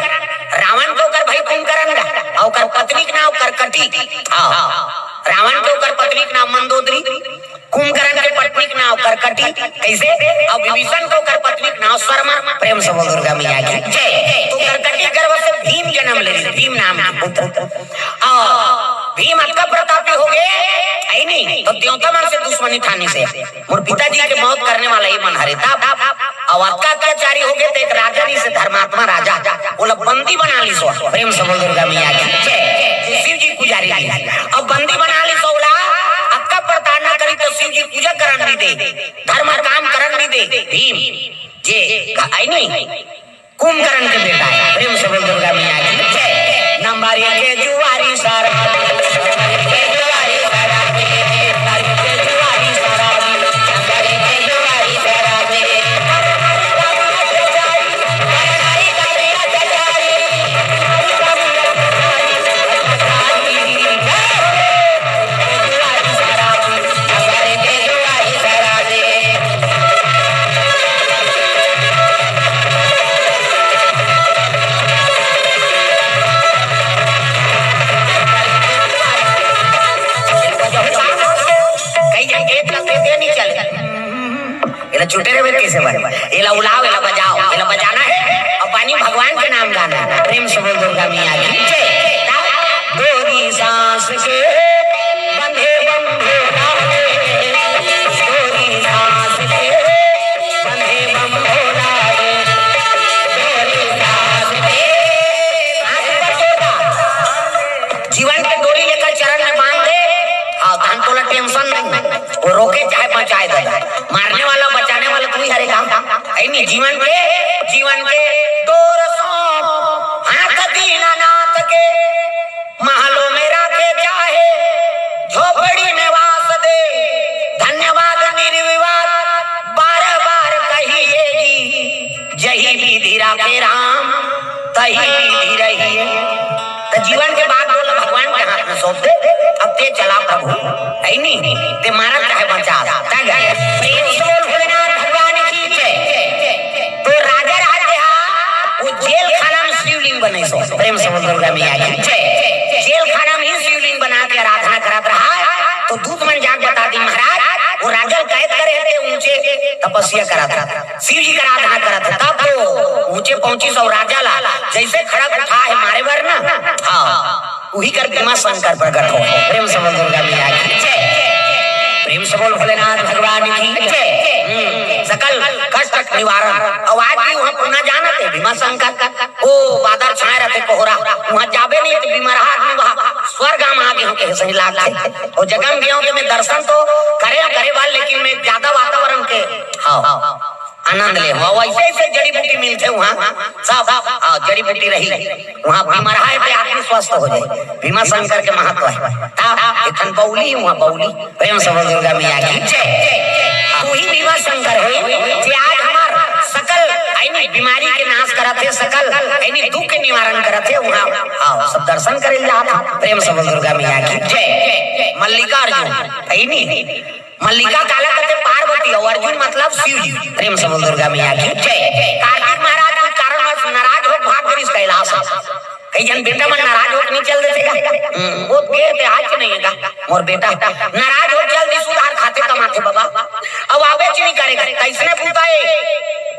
S1: रावण के ओकर भाई कुंभकर्ण और ओकर पत्नी के नाम करकटी हां रावण के ओकर पत्नी के नाम मंदोदरी कुंभकर्ण के पत्नी के नाम करकटी कैसे और विभीषण के ओकर पत्नी के नाम शर्मा प्रेम समझ दुर्गा मैया की जय तो करकटी गर्भ से भीम जन्म ले भीम नाम के पुत्र और भीम अक्का प्रतापी हो गए आई नहीं तो देवता मन से दुश्मनी ठानी से मोर पिताजी के मौत करने वाला ही मन हरे था और अक्का अत्याचारी हो गए तो एक राजा जी से धर्मात्मा राजा बोला बंदी बना ली सो प्रेम समझ दुर्गा मैया की जय शिव जी पुजारी अब बंदी बना ली सोला अक्का प्रताड़ना करी तो शिव जी पूजा करन नहीं दे धर्म काम करन नहीं दे भीम जे आई नहीं कुंभकर्ण के बेटा है प्रेम समझ दुर्गा मैया की जय नंबर 1 के जुआरी सारा छूटे रे कैसे बन एला उलाओ एला बजाओ एला बजाना है और पानी भगवान के नाम गाना है प्रेम से बोल दुर्गा मैया की जय गोरी सांस के बंधे बंधे लाले गोरी सांस के बंधे बंधे लाले गोरी सांस के हाथ पर छोड़ा जीवन की डोरी लेकर चरण में बांध दे और धान तोला टेंशन नहीं वो रोके चाहे बचाए दे मारने वाला बचाने वाला तू ही हरे काम ऐनी जीवन के डोर सौंप हाथ दीनानाथ के महलों में राखे चाहे झोपड़ी में वास दे धन्यवाद निर्विवाद बार बार कहिएगी जही विधि राखे राम तही विधि रही तो जीवन के बाद बोला भगवान के हाथ में सौंप दे अब ते चला प्रभु ऐनी ते मारा चाहे बचा प्रेम से बोल भोलेनाथ भगवान की जय तो राजा राजा वो जेल खाना में शिवलिंग बने सो प्रेम से बोल दुर्गा मैया की जय जेल खाना में ही शिवलिंग बना के आराधना करत रहा तो दूत मन जाग बता दी महाराज वो राजा कैद करे थे ऊंचे तपस्या करा था शिव जी का आराधना करा था तब वो ऊंचे पहुंची सो राजा ला जैसे खड़क उठा है मारे वर ना हाँ वही कर भीमा शंकर प्रकट हो प्रेम से बोल दुर्गा मैया की जय प्रेम से बोल भोलेनाथ भगवान की जय सकल कष्ट निवारण आवाज भी वहां पुनः जाना थे भीमा शंकर ओ बादल छाए रहते कोहरा वहां जाबे नहीं तो बीमार आदमी वहां स्वर्ग में आगे होके सही लागते और जगह में गया मैं दर्शन तो करे वाले लेकिन मैं ज्यादा वातावरण के हाँ आनंद ले वैसे ऐसे जड़ी बूटी मिलते वहाँ सब जड़ी बूटी रही वहाँ बीमार है पे आदमी स्वस्थ हो जाए भीमा शंकर के महत्व है इतन बौली वहाँ बौली प्रेम से बोल दुर्गा मैया की जय तू ही भीमा शंकर हो जे आज हमार सकल ऐनी बीमारी के नाश करते सकल ऐनी दुख के निवारण करते वहाँ सब दर्शन करे जाता प्रेम से बोल दुर्गा मैया की जय मल्लिकार्जुन ऐनी मल्लिका काला कहते पार्वती और अर्जुन मतलब शिव जी प्रेम से बोल दुर्गा मैया की जय कार्तिक महाराज के कारण नाराज हो भाग कर इस कैलाश कई जन बेटा मन नाराज हो नहीं चल देते वो देर पे आज नहीं है मोर बेटा नाराज हो जल्दी सुधार खाते कमाते बाबा अब आवे नहीं करेगा कैसने पूछाए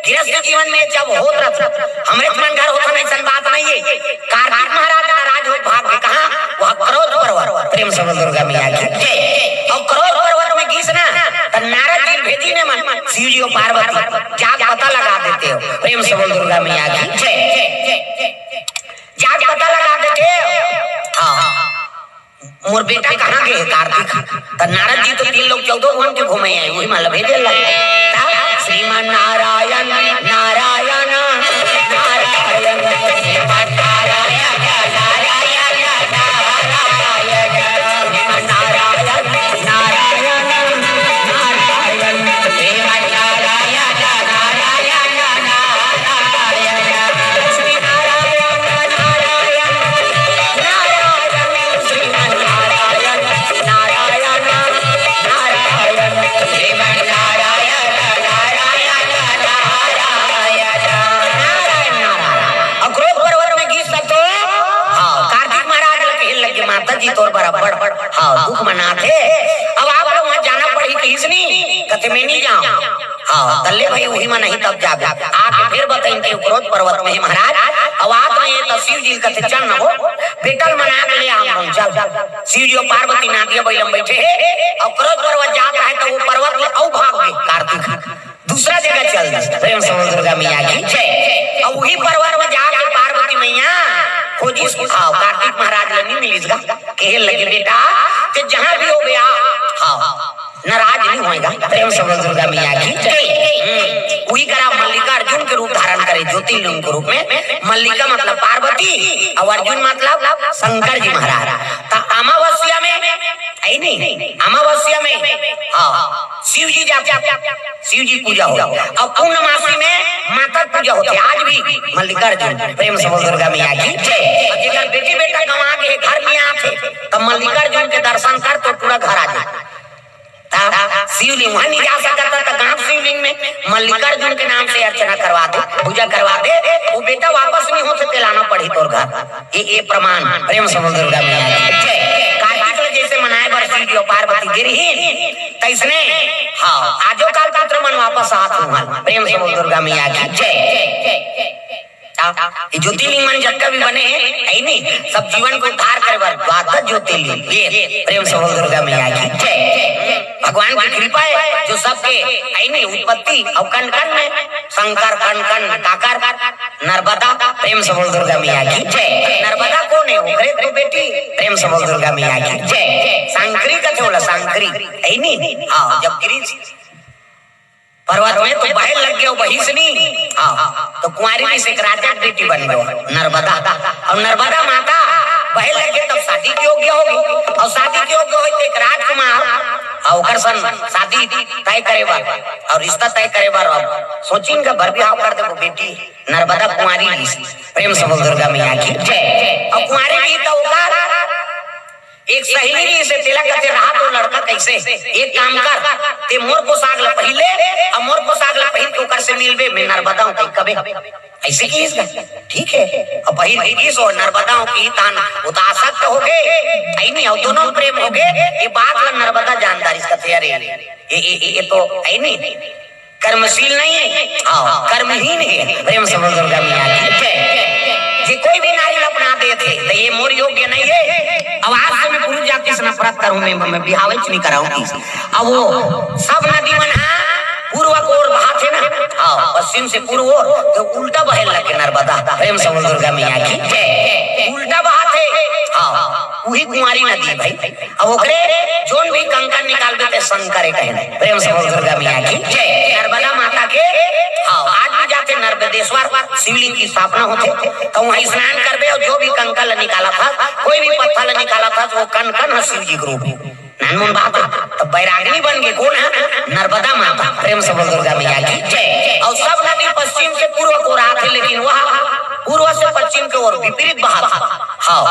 S1: गृहस्थ जीवन में जब होत रहा हमरे मन घर होता नहीं सन बात नहीं है कार्तिक महाराज नाराज हो भाग के कहा वह क्रोध पर्वत प्रेम से बोल दुर्गा मैया की जय और क्रोध पर्वत में घिसना तो नारद जी भेजी ने मन शिव जी और पार्वती जाग पता लगा देते हो प्रेम से बोल दुर्गा मैया की जय जाग पता लगा देते हाँ मोर बेटा कहाँ गए कार्तिक तो नारद जी तो 3 लोग 14 घंटे घूमे हैं वही मतलब भेजे लगे श्रीमान नारायण नारायण नारायण श्रीमान नारायण नारायण नारायण श्रीमान नारायण नारायण नारायण श्रीमान नारायण नारायण नारायण श्री नारायण नारायण नारायण मना थे। अब आप लोग वहां जाना पड़ी किसनी कथे में नहीं जाओ। हाँ तल्ले भाई वही में नहीं तब जाबे आके फिर बताइन के क्रोध पर्वत में महाराज अब आप में तो शिव जी कथे चल न हो बेटल मना के ले हम चल। शिव जी और पार्वती नादिया बैलम बैठे और क्रोध पर्वत जाता है तो वो पर्वत में औ भाग गए कार्तिक दूसरा जगह चल गए। प्रेम समझ दुर्गा मैया की जय। और वही पर्वत में जाके पार्वती मैया खोजी आओ कार्तिक महाराज ने नहीं मिलीगा कहे लगे बेटा कि जहां भी हो गया हाँ नाराज नहीं होएगा। प्रेम समझ दुर्गा मैया की जय। वही करा मल्लिका अर्जुन के रूप धारण करे ज्योतिर्लिंग के रूप में। मल्लिका मतलब पार्वती और अर्जुन मतलब शंकर जी महाराज। तो अमावस्या में आई नहीं अमावस्या में हाँ शिव जी शिव जी पूजा हो और पूर्णमासी में माता पूजा होती है आज भी मल्लिका अर्जुन। प्रेम समझ दुर्गा मैया की जय। अगर बेटी बेटा गंवा के घर में आते तो मल्लिका अर्जुन के दर्शन कर तो पूरा घर आ जाए। शिवलिंग वहां नहीं जा सकता था गांव शिवलिंग में मल्लिका अर्जुन के नाम से अर्चना करवा दे पूजा करवा दे वो बेटा वापस नहीं हो सकते लाना पड़ी तोर घर। ये प्रमाण प्रेम समझ दुर्गा मैया की जय। कार्तिक जैसे मनाए बर शिव जी और पार्वती गिरही तैसने हाँ आजो काल पुत्र मन वापस आत हुआ। प्रेम समझ दुर्गा मैया की जय। ज्योतिर्लिंग मन जट्टा भी बने है नहीं सब जीवन को उद्धार करे बर द्वादश ज्योतिर्लिंग ये प्रेम समझ दुर्गा मैया की जय। भगवान की कृपा है जो सबके आई नहीं उत्पत्ति और कण कण में शंकर कण कण काकर नर्मदा प्रेम समझ दुर्गा मैया की जय। नर्मदा कौन है ओकरे तो बेटी प्रेम समझ दुर्गा मैया की जय। सांकरी का बोला सांकरी आई नहीं हाँ जब गिरी पर्वत में तो बहन लग गया वही से नहीं तो कुंवारी में से एक राजा की बेटी बन गई नर्मदा और नर्मदा माता बहन लग गए तब शादी के योग्य होगी और शादी के योग्य हो एक राजकुमार और शादी तय करे बार और रिश्ता तय करे बार सोचिन का भर बिहाव कर दे वो बेटी नर्मदा कुंवारी प्रेम समझ दुर्गा मैया की जय। और कुंवारी भी तो एक सहेली से तिलक करते रहा तो लड़का कैसे एक काम कर ते मोर पोशाक ला पहले और मोर पोशाक ला पहन के ओकर से मिलबे मैं नर्मदा हूं कबे ऐसे की इसका ठीक है और पहन की सो नर्मदा हूं की तान उतासक्त हो गए आई नहीं और दोनों प्रेम हो गए ये बात ला नर्मदा जानदार इसका तैयारी ये तो आई नहीं कर्मशील नहीं है हां कर्महीन है। प्रेम समझ दुर्गा मैया की जय। ये कोई भी नारी अपना दे थे तो ये मोर योग्य नहीं है। अब आज से मैं पुरुष जाति से नफरत करूं मैं बिहावच नहीं कराऊंगी। अब वो सब नदी मन पूर्व ओर बहाते ना पश्चिम से पूर्व ओर तो उल्टा बहे लगे नर्मदा। प्रेम समझ दुर्गा मैया की जय। उल्टा बहाते वही कुंवारी नदी भाई अब ओकरे जोन भी कंकड़ निकाल देते शंकर कहने। प्रेम समझ दुर्गा मैया की जय। नर्मदा माता के आज भी जाते नर्मदेश्वर शिवलिंग की स्थापना होते तो वहीं स्नान करबे और जो भी कंकड़ निकाला था कोई भी पत्थर निकाला था वो कण कण शिव जी के रूप नानमन बात तो बैरागिनी बन गई कौन है नर्मदा माता। प्रेम समझ दुर्गा मैया की जय। और सब नदी पश्चिम से पूर्व को रहा थे लेकिन वह पूर्व से पश्चिम की ओर विपरीत बहा था हाँ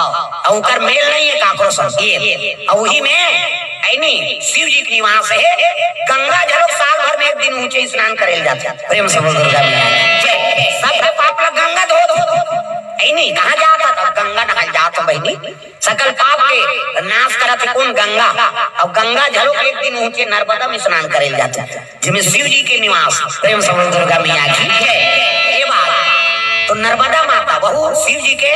S1: और मेल नहीं है काक्रोश और वही में नहीं शिव जी के निवास है। गंगा जल साल भर में एक दिन ऊंचे स्नान करे जाते। प्रेम समझ दुर्गा मैया जय। सब पाप गंगा धो नहीं कहा जाता था गंगा नहा जाता बहनी सकल पाप के नाश करत कौन गंगा अब गंगा जल एक दिन ऊंचे नर्मदा में स्नान करे जाते जिसमें शिव जी के निवास। प्रेम समझ दुर्गा मैया की जय। ये बात तो नर्मदा माता बहु शिव जी के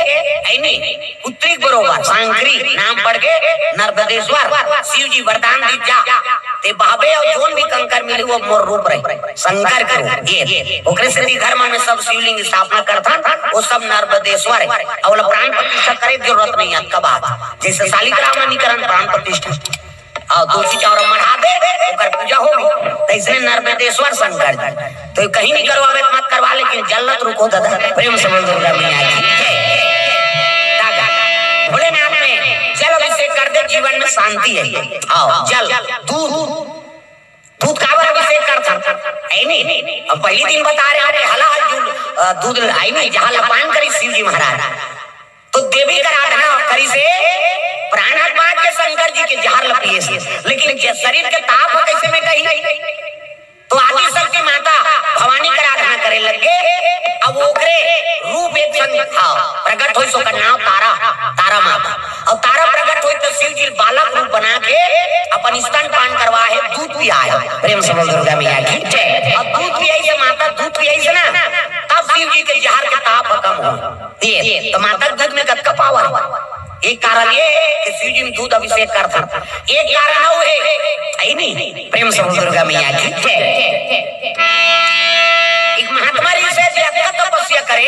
S1: पुत्री बरोबर सांकरी नाम पड़ गए नर्मदेश्वर। शिव जी वरदान दी जा ते बाबे और जोन भी कंकर मिले वो मोर रूप रहे शंकर के रूप ये ओकरे से धर्म में सब शिवलिंग स्थापना करता वो सब नर्मदेश्वर है और प्राण प्रतिष्ठा करे जरूरत नहीं है कब जैसे शालिग्राम मणिकरण प्राण प्रतिष्ठा और तुलसी चौरा मढ़ा दे ओकर पूजा होगी तो इसने नर्मदेश्वर शंकर जी तो कहीं नहीं करवावे मत करवा लेकिन जल्लत रुको दादा। प्रेम समझ दुर्गा मैया की भोलेनाथ में जल अभिषेक कर दे जीवन में शांति है। आओ जल दूध का अभिषेक करता है नहीं अब पहली दिन बता रहे हैं हला दूध आई नहीं जहां लपान करी शिव जी महाराज तो देवी का आराधना करी से प्राण आत्मा के शंकर जी के जहर लपिए से लेकिन शरीर के ताप कैसे में कही तो आदि शक्ति माता भवानी का आराधना करे लगे। अब ओकरे रूप एक प्रकट हो सो नाम तारा तारा माता और तारा प्रकट हो तो शिव जी बालक रूप बना के अपन स्तन पान करवा है, दूध पिया है, प्रेम से बोल दुर्गा मैया की जय। अब दूध पियाई से माता दूध पियाई से ना, तब शिव जी के जहर के ताप कम हो। ये तो माता दूध में कद का पावर। एक कारण ये कि शिव जी में दूध अभिषेक करता, एक कारण वो है नहीं, प्रेम से बोल दुर्गा मैया की जय। एक महात्मा ऋषि तपस्या करे,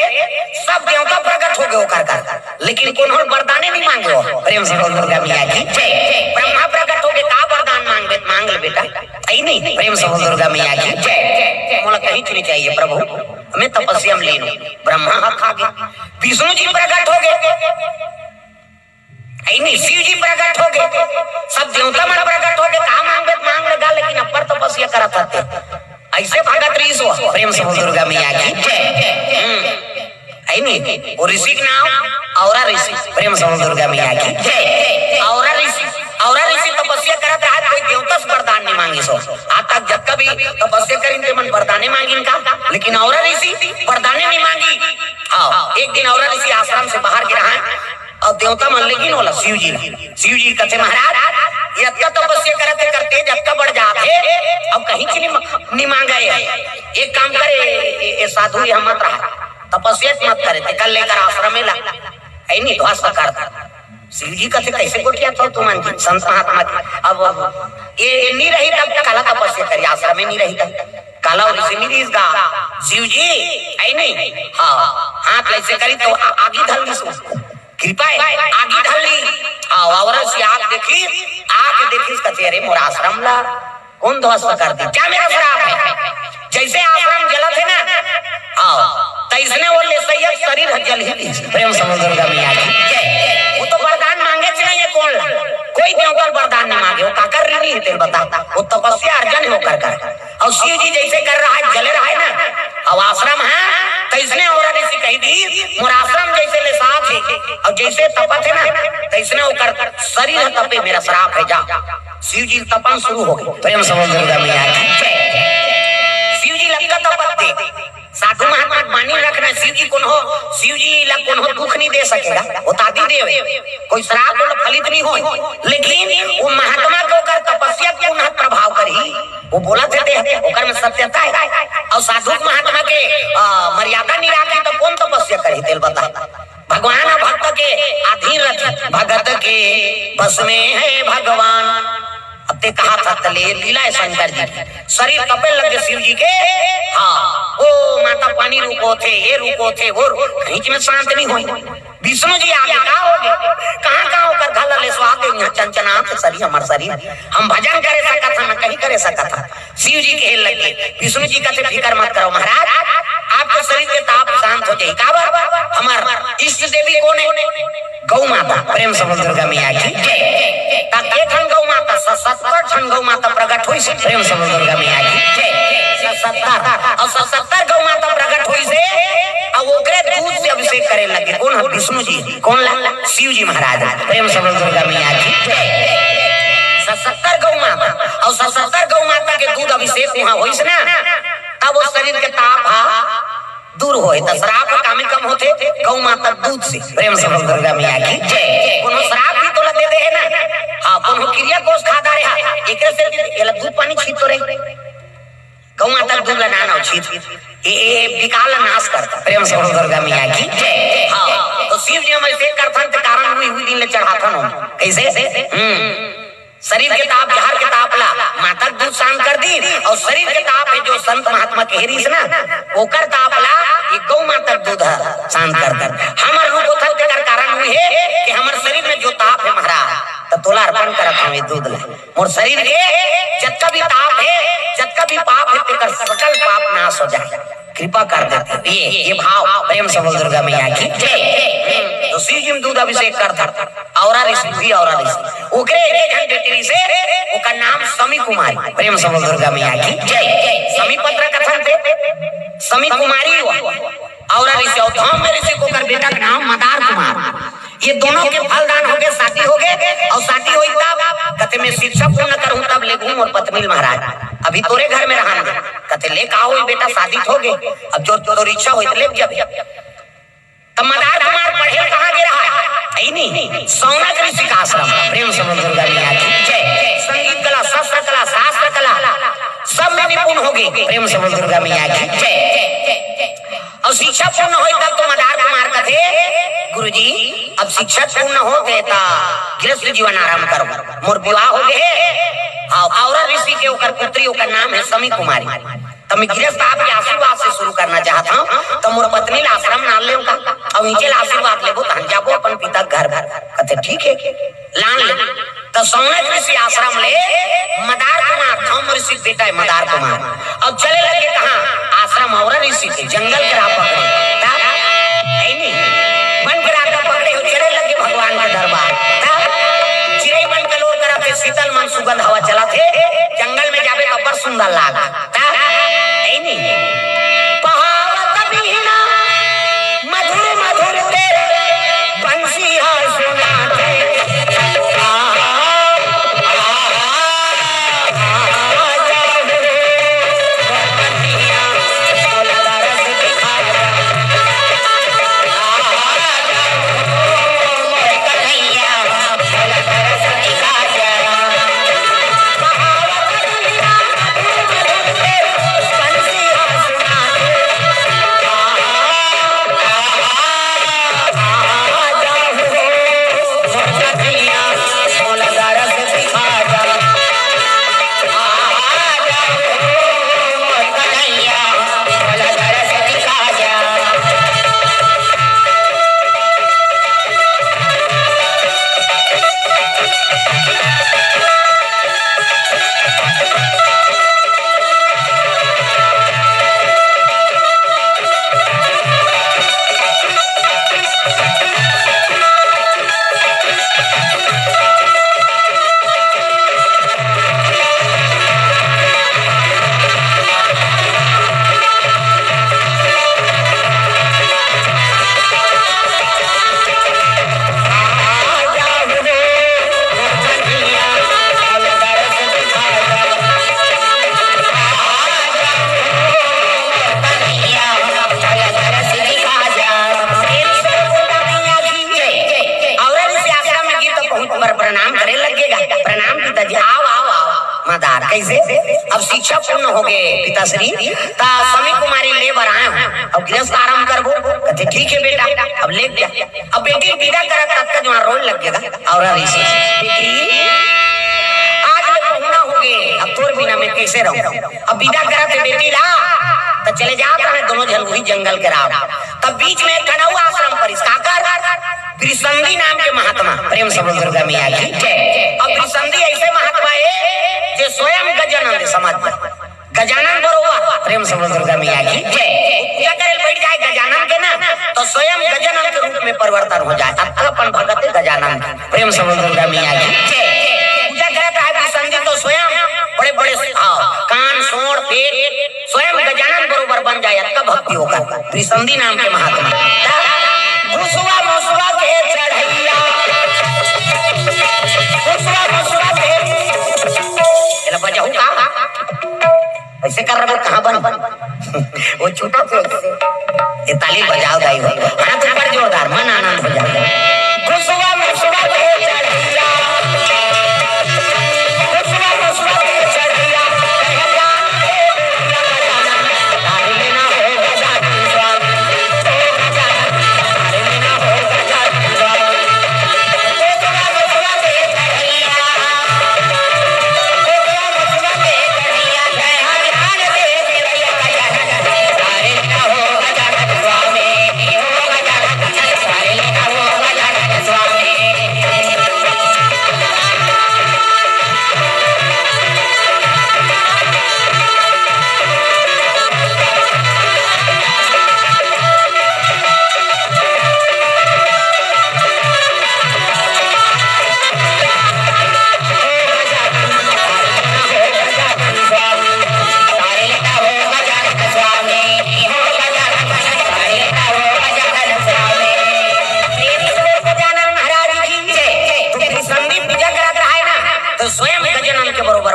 S1: सब देवता प्रकट हो गए कर कर, लेकिन कोन्हों वरदाने नहीं मांगे हो, प्रेम से बोल दुर्गा मैया की जय। ब्रह्मा प्रकट हो गए, का वरदान मांग ले बेटा, नहीं, प्रेम से बोल दुर्गा मैया की जय। मोला कहीं नहीं चाहिए प्रभु, हमें तपस्या में लीन। ब्रह्मा हक आ गए, विष्णु जी प्रकट हो गए, नहीं, शिव जी प्रकट हो गए, सब देवता मन प्रकट हो गए, कहा मांग लगा, लेकिन अपर तपस्या करत थे। ऐसे भगत ऋष हो, प्रेम से बोल दुर्गा मैया की जय। नहीं, वो ऋषि का नाम औरा ऋषि, प्रेम से बोल दुर्गा मैया की जय। औरा ऋषि तपस्या करत रहा, कोई देवता से वरदान नहीं मांगी सो। आज तक जब कभी तपस्या करें मन वरदाने मांगी इनका, लेकिन औरा ऋषि वरदाने नहीं मांगी। हाँ, एक दिन औरा ऋषि आश्रम से बाहर गिरा और देवता मन लेकिन होला शिव जी कहते महाराज ये अत्या तपस्या करते जब बढ़ जाते, अब कहीं की नहीं मांगा। एक काम करे, ये साधु यहाँ मत रहा, तपस्या मत करे, कल लेकर आश्रम में ला, नहीं ध्वस्त करता। शिव जी कहते कैसे गोटिया तो तुम संत महात्मा। अब ये नहीं रही तब काला तपस्या करी, आश्रम में नहीं रही तब काला और ऋषि नहीं इसका शिव जी नहीं। हाँ, हाथ ऐसे करी तो आगे धल कृपा आगे ढली और आग देखी कहते अरे मोरा आश्रम ला कौन ध्वस्त कर दी, क्या मेरा श्राप है। जैसे आश्रम जलत है ना, तैसने वो ले सैयद शरीर जल ही, प्रेम से बोल दुर्गा मैया की। वो तो वरदान मांगे नहीं है, कौन ला कोई देवता वरदान नहीं मांगे, वो काकर नहीं है बता, वो तपस्या अर्जन होकर कर। और शिव जी जैसे कर रहा है, जले रहा है ना, अब आश्रम है तैसने और ऋषि कही दी मोर आश्रम जैसे ले साथ है, और जैसे तपत है ना तैसने होकर शरीर तपे, मेरा श्राप है जा। शिव जी तपन शुरू हो गई, प्रेम से बोल दुर्गा मैया की। शिव जी लगता तपत थे, साधु महात्मा मानी रखना, शिव जी कौन हो, शिव जी ला कौन हो दुख नहीं दे सकेगा, वो तादी देव, कोई श्राप बोलो फलित नहीं हो, लेकिन वो महात्मा को कर तपस्या क्यों न प्रभाव करी, वो बोला थे ओकर में सत्यता है। और साधु महात्मा के मर्यादा नहीं रखी तो कौन तपस्या करी, तेल बता। भगवान भक्त के अधीन रथ, भगत के बस में है भगवान। अब ते कहा था तले लीला है शंकर जी, शरीर कपे लगे शिव जी के। हाँ, ओ माता पानी रुको थे, ये रुको थे, वो कहीं में शांत नहीं हुई। विष्णु जी आगे कहा हो गए, कहाँ होकर घल ले स्वाद यहाँ चंचना शरीर हमार शरीर, हम भजन करे सकता था न कहीं करे सकता था। शिव जी के लगे, विष्णु जी कहते फिक्र मत करो महाराज, आपके शरीर के ताप शांत हो जाए। काबर हमार इष्ट देवी कौन है, गौ माता, प्रेम से बोल दुर्गा मैया की। गौ माता 70 गौ माता प्रकट हुई से, प्रेम से बोल दुर्गा मैया की। 70 गौ माता प्रकट हुई से, अब ओकरे दूध से अभिषेक करे लगे। कौन है, विष्णु जी, कौन ला शिव जी महाराज, प्रेम से बोल दुर्गा मैया की। 70 गौ माता और 70 गौ माता के दूध अभिषेक वहाँ हुई से ना, तब वो शरीर के ताप दूर होए, तो श्राप कामी कम होते गौ माता दूध से, प्रेम से बोल दुर्गा मैया की जय। कोनो श्राप भी तो दे दे है ना, हाँ कोनो क्रिया कोष खाता रहा, एक से एला दूध पानी छीत तो रहे, गौ माता दूध ला ना छीत, ये विकाल नाश करता, प्रेम से बोल दुर्गा मैया की जय। हाँ, तो शिव जी हम ऐसे करथन के कारण हुई दिन ले चढ़ाथन हो, कैसे शरीर के ताप जहर के ताप ला माता दूध शांत कर दी, और शरीर के ताप है जो संत महात्मा के हेरी से ना ओकर ताप ला ये गौ माता दूध शांत कर हमार रूप उथल के कारण हुई है कि हमार शरीर में जो ताप है महाराज तब तोला अर्पण करत हमें दूध ला, मोर शरीर के जत्ता भी ताप है, जत्ता भी पाप है तेकर सकल पाप नाश हो जाए, कृपा कर देते। ये भाव प्रेम से बोल दुर्गा मैया की जय। तो शिव जी में दूध अभिषेक करता, औरा ऋषि भी औरा ऋषि ओकरे एक घंटे टिरी से ओकर नाम समी कुमारी, प्रेम से बोल दुर्गा मैया की जय। समी पत्र कथन थे, समी कुमारी औरा ऋषि, और धाम में ऋषि को कर बेटा का नाम मदार कुमार। ये दोनों के फलदान हो गए, शादी हो गए, और शादी हुई तब कहते मैं शिक्षा पूर्ण करूं तब ले घूम और पत्नील महाराज अभी तोरे घर में रहा, कहते ले का हुई बेटा शादी हो गए, अब जो तो इच्छा हुई तो ले जब। तब मदार कुमार पढ़े कहाँ गिरा है, नहीं सौनक ऋषि का आश्रम, प्रेम से बोल दुर्गा मैया की जय। संगीत कला पूर्ण होगी प्रेम से बोल दुर्गा मैया की जय। और शिक्षा पूर्ण हो तब तो मदार कुमार का थे गुरुजी अब शिक्षा पूर्ण हो गए ता गृहस्थ जीवन आराम करो मोर विवाह हो गए और ऋषि के ओकर पुत्री ओकर नाम है समी कुमारी। तो मैं गृहस्थ आपके आशीर्वाद से शुरू करना चाहता हूँ तो मोर पत्नी ला आश्रम नाम ले और नीचे आशीर्वाद लेबो तो हम जाबो अपन पिता घर कहते ठीक है लान ले तो सौनक ऋषि आश्रम ले मदार कुमार थम ऋषि बेटा है मदार कुमार अब चले लगे कहाँ आश्रम और ऋषि के जंगल के राह पकड़े बन के राह पकड़े हो चले लगे भगवान का दरबार चिड़ै बन के लोग करते शीतल मन सुगंध हवा चला थे जंगल में जावे तो बड़ सुंदर लागा मधुर मधुर तेरे बंसी सुनाते कैसे अब शिक्षा पूर्ण हो गए पिताश्री ता समी कुमारी ले बर आए हूं अब गृहस्थ आराम करबो कहते ठीक है बेटा अब ले जा अब बेटी विदा करत तक जो रोल लगेगा और ऋषि बेटी आज ले पहुना हो गए अब तोर बिना मैं कैसे रहूं अब विदा करत बेटी ला तो चले जाता है दोनों झलुरी जंगल के राह तब बीच में कनऊ आश्रम पर इसका त्रिसंधी नाम के महात्मा प्रेम से बोल दुर्गा मैया की जय। अब त्रिसंधी ऐसे महात्मा है जो स्वयं गजानन समाज में गजानन बरोबर प्रेम से बोल दुर्गा मैया की जय। पूजा करे बैठ जाए गजानन के ना तो स्वयं गजानन के रूप में परिवर्तन हो जाए अपन भगत गजानन प्रेम से बोल दुर्गा मैया की जय। पूजा करता है त्रिसंधी तो स्वयं बड़े बड़े कान सोड़ पेट स्वयं गजानन बरोबर बन जाए का भक्ति होकर त्रिसंधी नाम के महात्मा घुसवा मुसवा के चढ़ैया घुसवा मुसवा के एला बजाऊ का ऐसे कर रहे कहां बन वो छोटा से ये ताली बजाओ गाई हो हाथ ऊपर जोरदार मन आनंद हो जाता है घुसवा मुसवा के चढ़ैया घुसवा मुसवा के चढ़ैया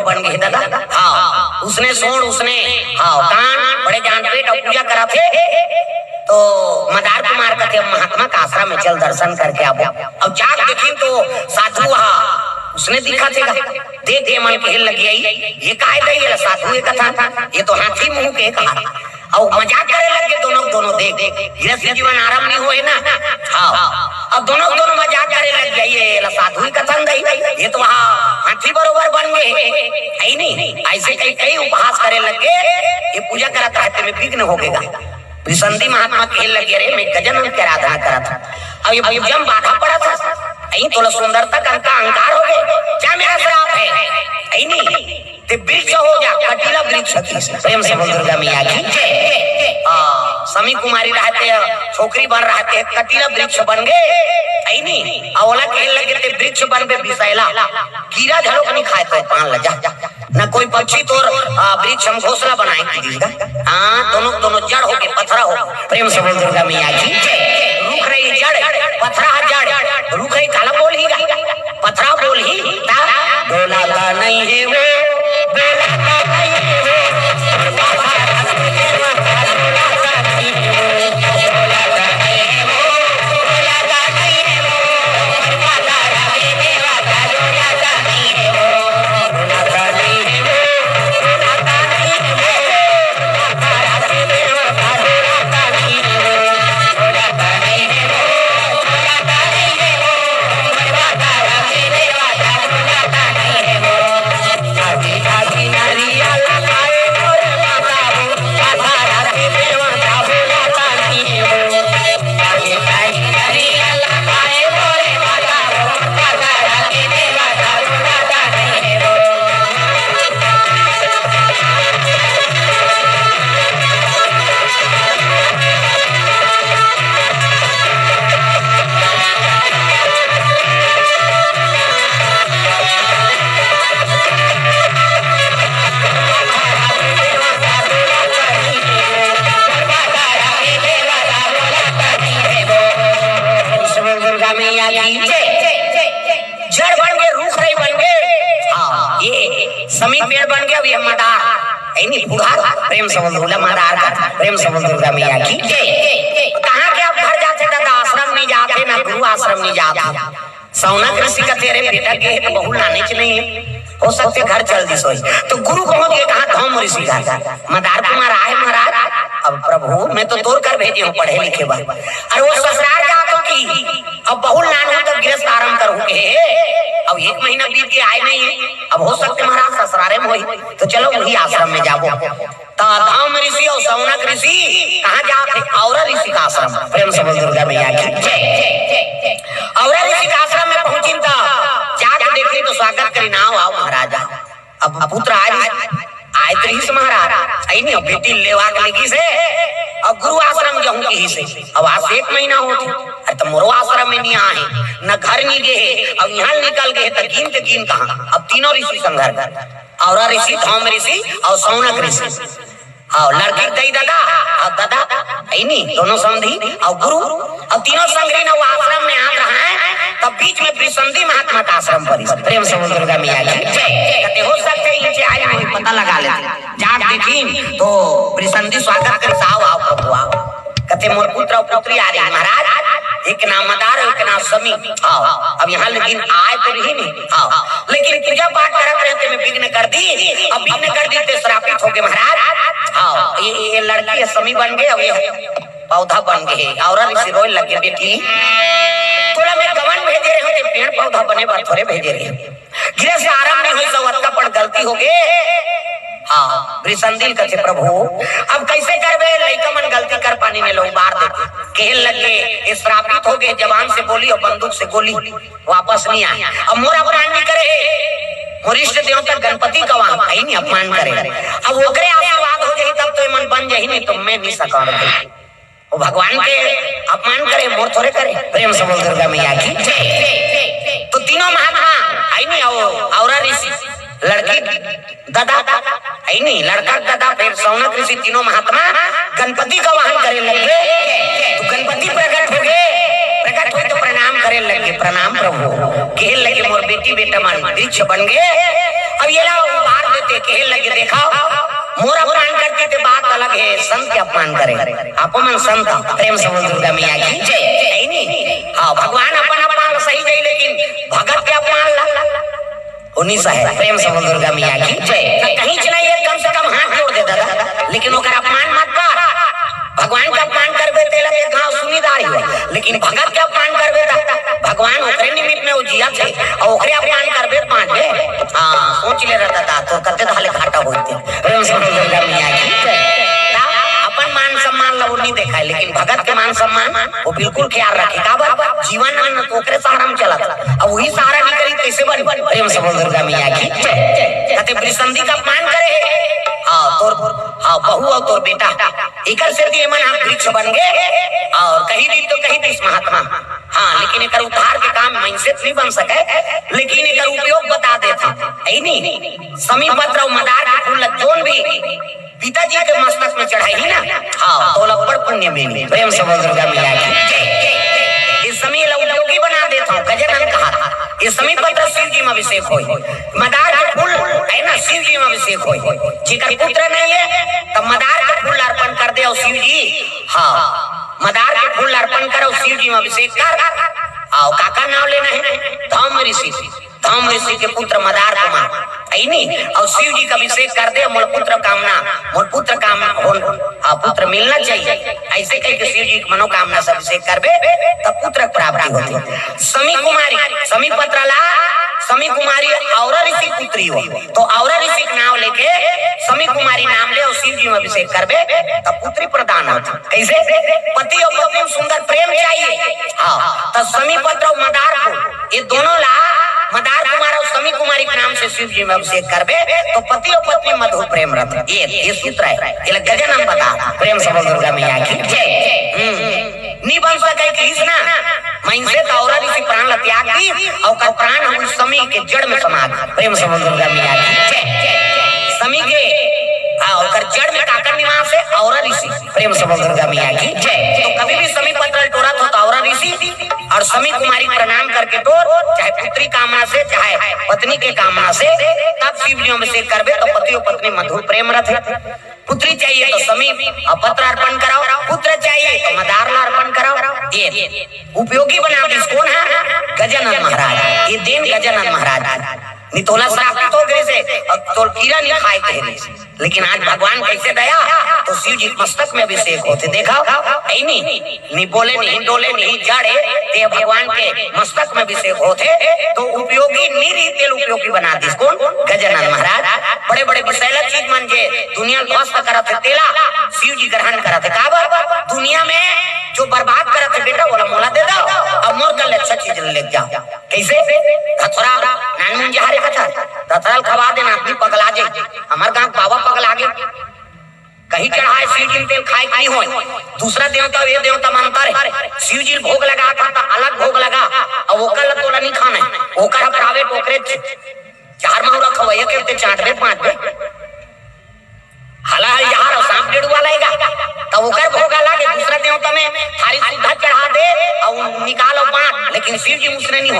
S1: बन गए दादा हाँ उसने सोड़ उसने हाँ कान बड़े जान पेट और पूजा करा थे तो मदार कुमार का थे महात्मा का आश्रम में चल दर्शन करके आओ अब जाग देखी तो साधु उसने दिखा थे देख के मन के हिल लगी ये काहे दई ये साधु ये कथा ये तो हाथी मुंह के कहा और मजाक करे लगे दोनों देख गृहस्थ जीवन आराम नहीं होए ना। हाँ अब दोनों मजाक करे लग गए ये साधु ही कथन गई ये तो हाथी बरोबर बन गए है नहीं। ऐसे कई उपहास करे लग गए ये पूजा कराता है तुम्हें विघ्न हो गएगा। विसंधि महात्मा खेल लगे रे मैं गजानन की आराधना करा था अब ये जब बाधा पड़ा था यही थोड़ा सुंदरता का अहंकार हो गए क्या मेरा श्राप है नहीं ते वृक्ष हो जा कटीला वृक्ष प्रेम से बोल दुर्गा मैया की समी कुमारी रहते छोकरी बन रहते कटीला वृक्ष बन गए है नहीं अवला खेल लगे ते वृक्ष बन पे बिसाइला कीड़ा झड़क नहीं खाए तो पान लजा ना कोई पक्षी तो वृक्ष हम घोसला बनाए दोनों जड़ हो के पथरा हो प्रेम से बोल दुर्गा मैया की रुख रही जड़ पथरा जड़ रुख रही काला बोल ही पथरा बोल ही बोलाता नहीं है वो बोलाता नहीं है वो जड़ बन गए रूख रही बन गए ये समी पेड़ बन गया अभी मदार नहीं बुढ़ा प्रेम से बोल मदार का प्रेम से बोल दुर्गा मैया की कहाँ के आप घर जाते दादा आश्रम नहीं जाते ना गुरु आश्रम नहीं जाते सौनक ऋषि का तेरे बेटा के तो बहु लाने के नहीं हो सकते घर चल दी सोई तो गुरु पहुंच गए कहा धौम ऋषि घर मदार कुमार आए महाराज अब प्रभु मैं तो तोड़ कर भेजे हूँ पढ़े लिखे बाद अरे वो ससुराल जातों की अब बहुल नान हो तो गृहस्थ आरंभ करूंगे अब 1 महीना बीत के आए नहीं अब हो सकते महाराज ससुरारे में होई तो चलो वही आश्रम में जाबो तो धाम ऋषि और सौनक ऋषि कहाँ जाते औरा ऋषि का आश्रम प्रेम से बोल दुर्गा मैया की औरा ऋषि का आश्रम में पहुंची तो जाकर देखी तो स्वागत करी ना आओ महाराजा अब पुत्र आए तो ही महाराज आई नहीं बेटी लेवा लगी से अब गुरु आश्रम जाऊं की से अब आज 1 महीना होती अरे तो मोरो आश्रम में नहीं आए न घर नहीं गए अब यहाँ निकल गए तो गिन कहाँ अब तीनों ऋषि संघर्ष और ऋषि धौम ऋषि और सौनक ऋषि और लड़की दई दादा और दादा नहीं दोनों समधी और गुरु और तीनों संघरी न वो आश्रम में आ रहा है तब बीच में विसंधि महात्मा का आश्रम पर प्रेम से दुर्गा मैया की हो सकते इनसे आए हुए पता लगा लेते जाट देखी तो विसंधि स्वागत कर आओ प्रभु आओ कहते मोर पुत्र और पुत्री आ रही महाराज एक नाम मदार एक नाम समी आओ अब यहाँ लेकिन आए तो रही नहीं आओ लेकिन पूजा पाठ करते रहते में विघ्न कर दी अब विघ्न कर दी तो श्रापित हो गए महाराज आओ ये लड़की समी बन गए अब ये पौधा बन गए और ऋषि रोए लग गए बेटी तोला में गवन भेजे रहे होते पेड़ पौधा बने बार थोड़े भेजे रहे गिरे से आराम नहीं हुई सवत्ता पर गलती हो गए हाँ विसंधि कहते प्रभु अब कैसे करबे लइका मन गलती कर पानी में लोग मार देते कहल लगे श्रापित हो गए जवान से बोली और बंदूक से गोली वापस नहीं आए अब मोरा अपमान नहीं करे मोर इष्ट देवता गणपति का वहां आई नहीं अपमान करे अब ओकरे आशीर्वाद हो जाए तब तो मन बन जाए नहीं तो मैं नहीं सका वो भगवान के अपमान करे मोर थोड़े करे प्रेम से बोल दुर्गा मैया की तो तीनों महात्मा आई नहीं और ऋषि लड़की दादा आई नहीं लड़का दादा फिर सौनक ऋषि तीनों महात्मा गणपति का वाहन करे लगे तो गणपति प्रकट हो गए तो प्रणाम करे लगे प्रणाम प्रभु कहल लगे मोर बेटी बेटा मन वृक्ष बन गए अब ये लाओ बाहर देते कहल लगे देखा मोर अपमान करते थे बात अलग है संत के अपमान करे अपमान संत प्रेम से दुर्गा मैया की जय नहीं हाँ भगवान अपन अपमान सही जाए लेकिन भगत के अपमान उन्नीस है। प्रेम से बोल दुर्गा मैया की जय। कहीं चलाइए कम से कम हाथ जोड़ दे दादा, लेकिन ओकर अपमान मत कर। भगवान का अपमान करबे तेला के घाव सुनीदार हो, लेकिन भगत के अपमान करबे ता भगवान ओकरे निमित्त में उजिया थे और ओकरे अपमान करबे पांच बे। हां सोच ले रहा था तो कते धाले घाटा होते। प्रेम से बोल दुर्गा मैया की जय। अपन मान सम्मान ला नहीं देखा है, लेकिन भगत के मान सम्मान वो बिल्कुल ख्याल रखे। काबर जीवन में तो ओकरे सहारा में चला था, अब वही सहारा नहीं करी कैसे बन। प्रेम से बोल दुर्गा मैया की जय। कहते ब्रिसंदी का अपमान करे तोर बहू और तोर बेटा एकर से दिए मन हम वृक्ष बन गए और कहीं दी तो कहीं दी महात्मा। हाँ लेकिन एकर उद्धार के काम मनसे नहीं बन सके, लेकिन एकर उपयोग बता देता है नहीं। समी पत्र और मदार के फूल जोन भी पिताजी के मस्तक में चढ़ाई ही ना, हाँ तो लपड़ पुण्य में। प्रेम से बोल दुर्गा मैया की। इस समय उपयोगी बना देता हूँ। गजानन कहा था इस समय पत्र शिव जी में अभिषेक हो, मदार के फूल है ना शिव जी में अभिषेक हो। जिकर पुत्र नहीं है तब मदार के फूल अर्पण कर दे और शिव जी, हाँ मदार के फूल अर्पण करो शिव जी में अभिषेक कर। आओ काका नाम लेना है धौम ऋषि, धौम ऋषि के पुत्र मदार कुमार है नहीं, और शिव जी का अभिषेक कर दे। मोर पुत्र कामना, मोर पुत्र काम पुत्र मिलना चाहिए ऐसे कह के शिव जी की मनोकामना से अभिषेक करबे तब पुत्र प्राप्ति होती। समी कुमारी समी पत्रला समी कुमारी औरा ऋषि पुत्री हो, तो औरा ऋषि का नाम लेके समी कुमारी नाम ले और शिव जी में अभिषेक करबे तब पुत्री प्रदान होती। कैसे पति और पत्नी में सुंदर प्रेम चाहिए, हाँ तो समी पत्र और मदार को ये दोनों ला मदार कुमार और समी कुमारी के नाम से शिव जी में अभिषेक करबे तो पति और पत्नी मधुर प्रेम रहता। ये सूत्र है, ये गजानन बता। प्रेम से बोल दुर्गा मैया की जय। नी बन सके कृष्णा मनसे तौरा ऋषि प्राण त्याग दी और का प्राण हम समी के जड़ में समा गए। प्रेम से बोल दुर्गा मैया की जय। समी के और जड़ में काकर निवास है औरा ऋषि। प्रेम से बोल दुर्गा मैया की जय। तो कभी भी समी पत्र टोरा तो औरा ऋषि और समी कुमारी प्रणाम करके तो चाहे पुत्री कामना से चाहे पत्नी के कामना से तब शिव जी में करबे तो पति और पत्नी मधुर प्रेम रहे। पुत्री चाहिए तो समी पत्र अर्पण कराओ, पुत्र चाहिए तो मदार अर्पण कराओ। ये उपयोगी बना कौन है गजानन महाराज। ये देन गजानन महाराज नितोला श्रापित हो गए से तो कीड़ा नहीं खाए थे, लेकिन आज भगवान कैसे दया तो शिव जी मस्तक में अभिषेक होते। देखा नहीं बोले नहीं डोले नहीं जाड़े ते भगवान के मस्तक में अभिषेक होते तो उपयोगी निरीतेल उपयोगी बना दी कौन गजानन महाराज। बड़े बड़े विषैला चीज मन जे दुनिया ध्वस्त करत है तेला शिव जी ग्रहण करत है। काबर दुनिया में जो बर्बाद करत है बेटा बोला मोला दे दो और मोर कल अच्छा चीज ले जाओ। कैसे धथुरा नानमुन जहारे कथा धथुरा खवा देना आदमी पगला जाए। हमार गांव बाबा पगला गे कहीं चढ़ाए शिव जी तेल खाए नहीं हो। दूसरा देवता ये देवता मानता है शिव जी भोग लगा था अलग भोग लगा और वो कल तोला नहीं खाना है वो कर प्राइवेट ओकरे चार माह खवैया के चाटबे पांच बे हला यार और सांप डेढ़ुआ लगेगा तो ओकर भोग लगे। दूसरा देवता में थारी सुधा चढ़ा दे और निकालो बांट, लेकिन शिव जी मुसरे नहीं हो।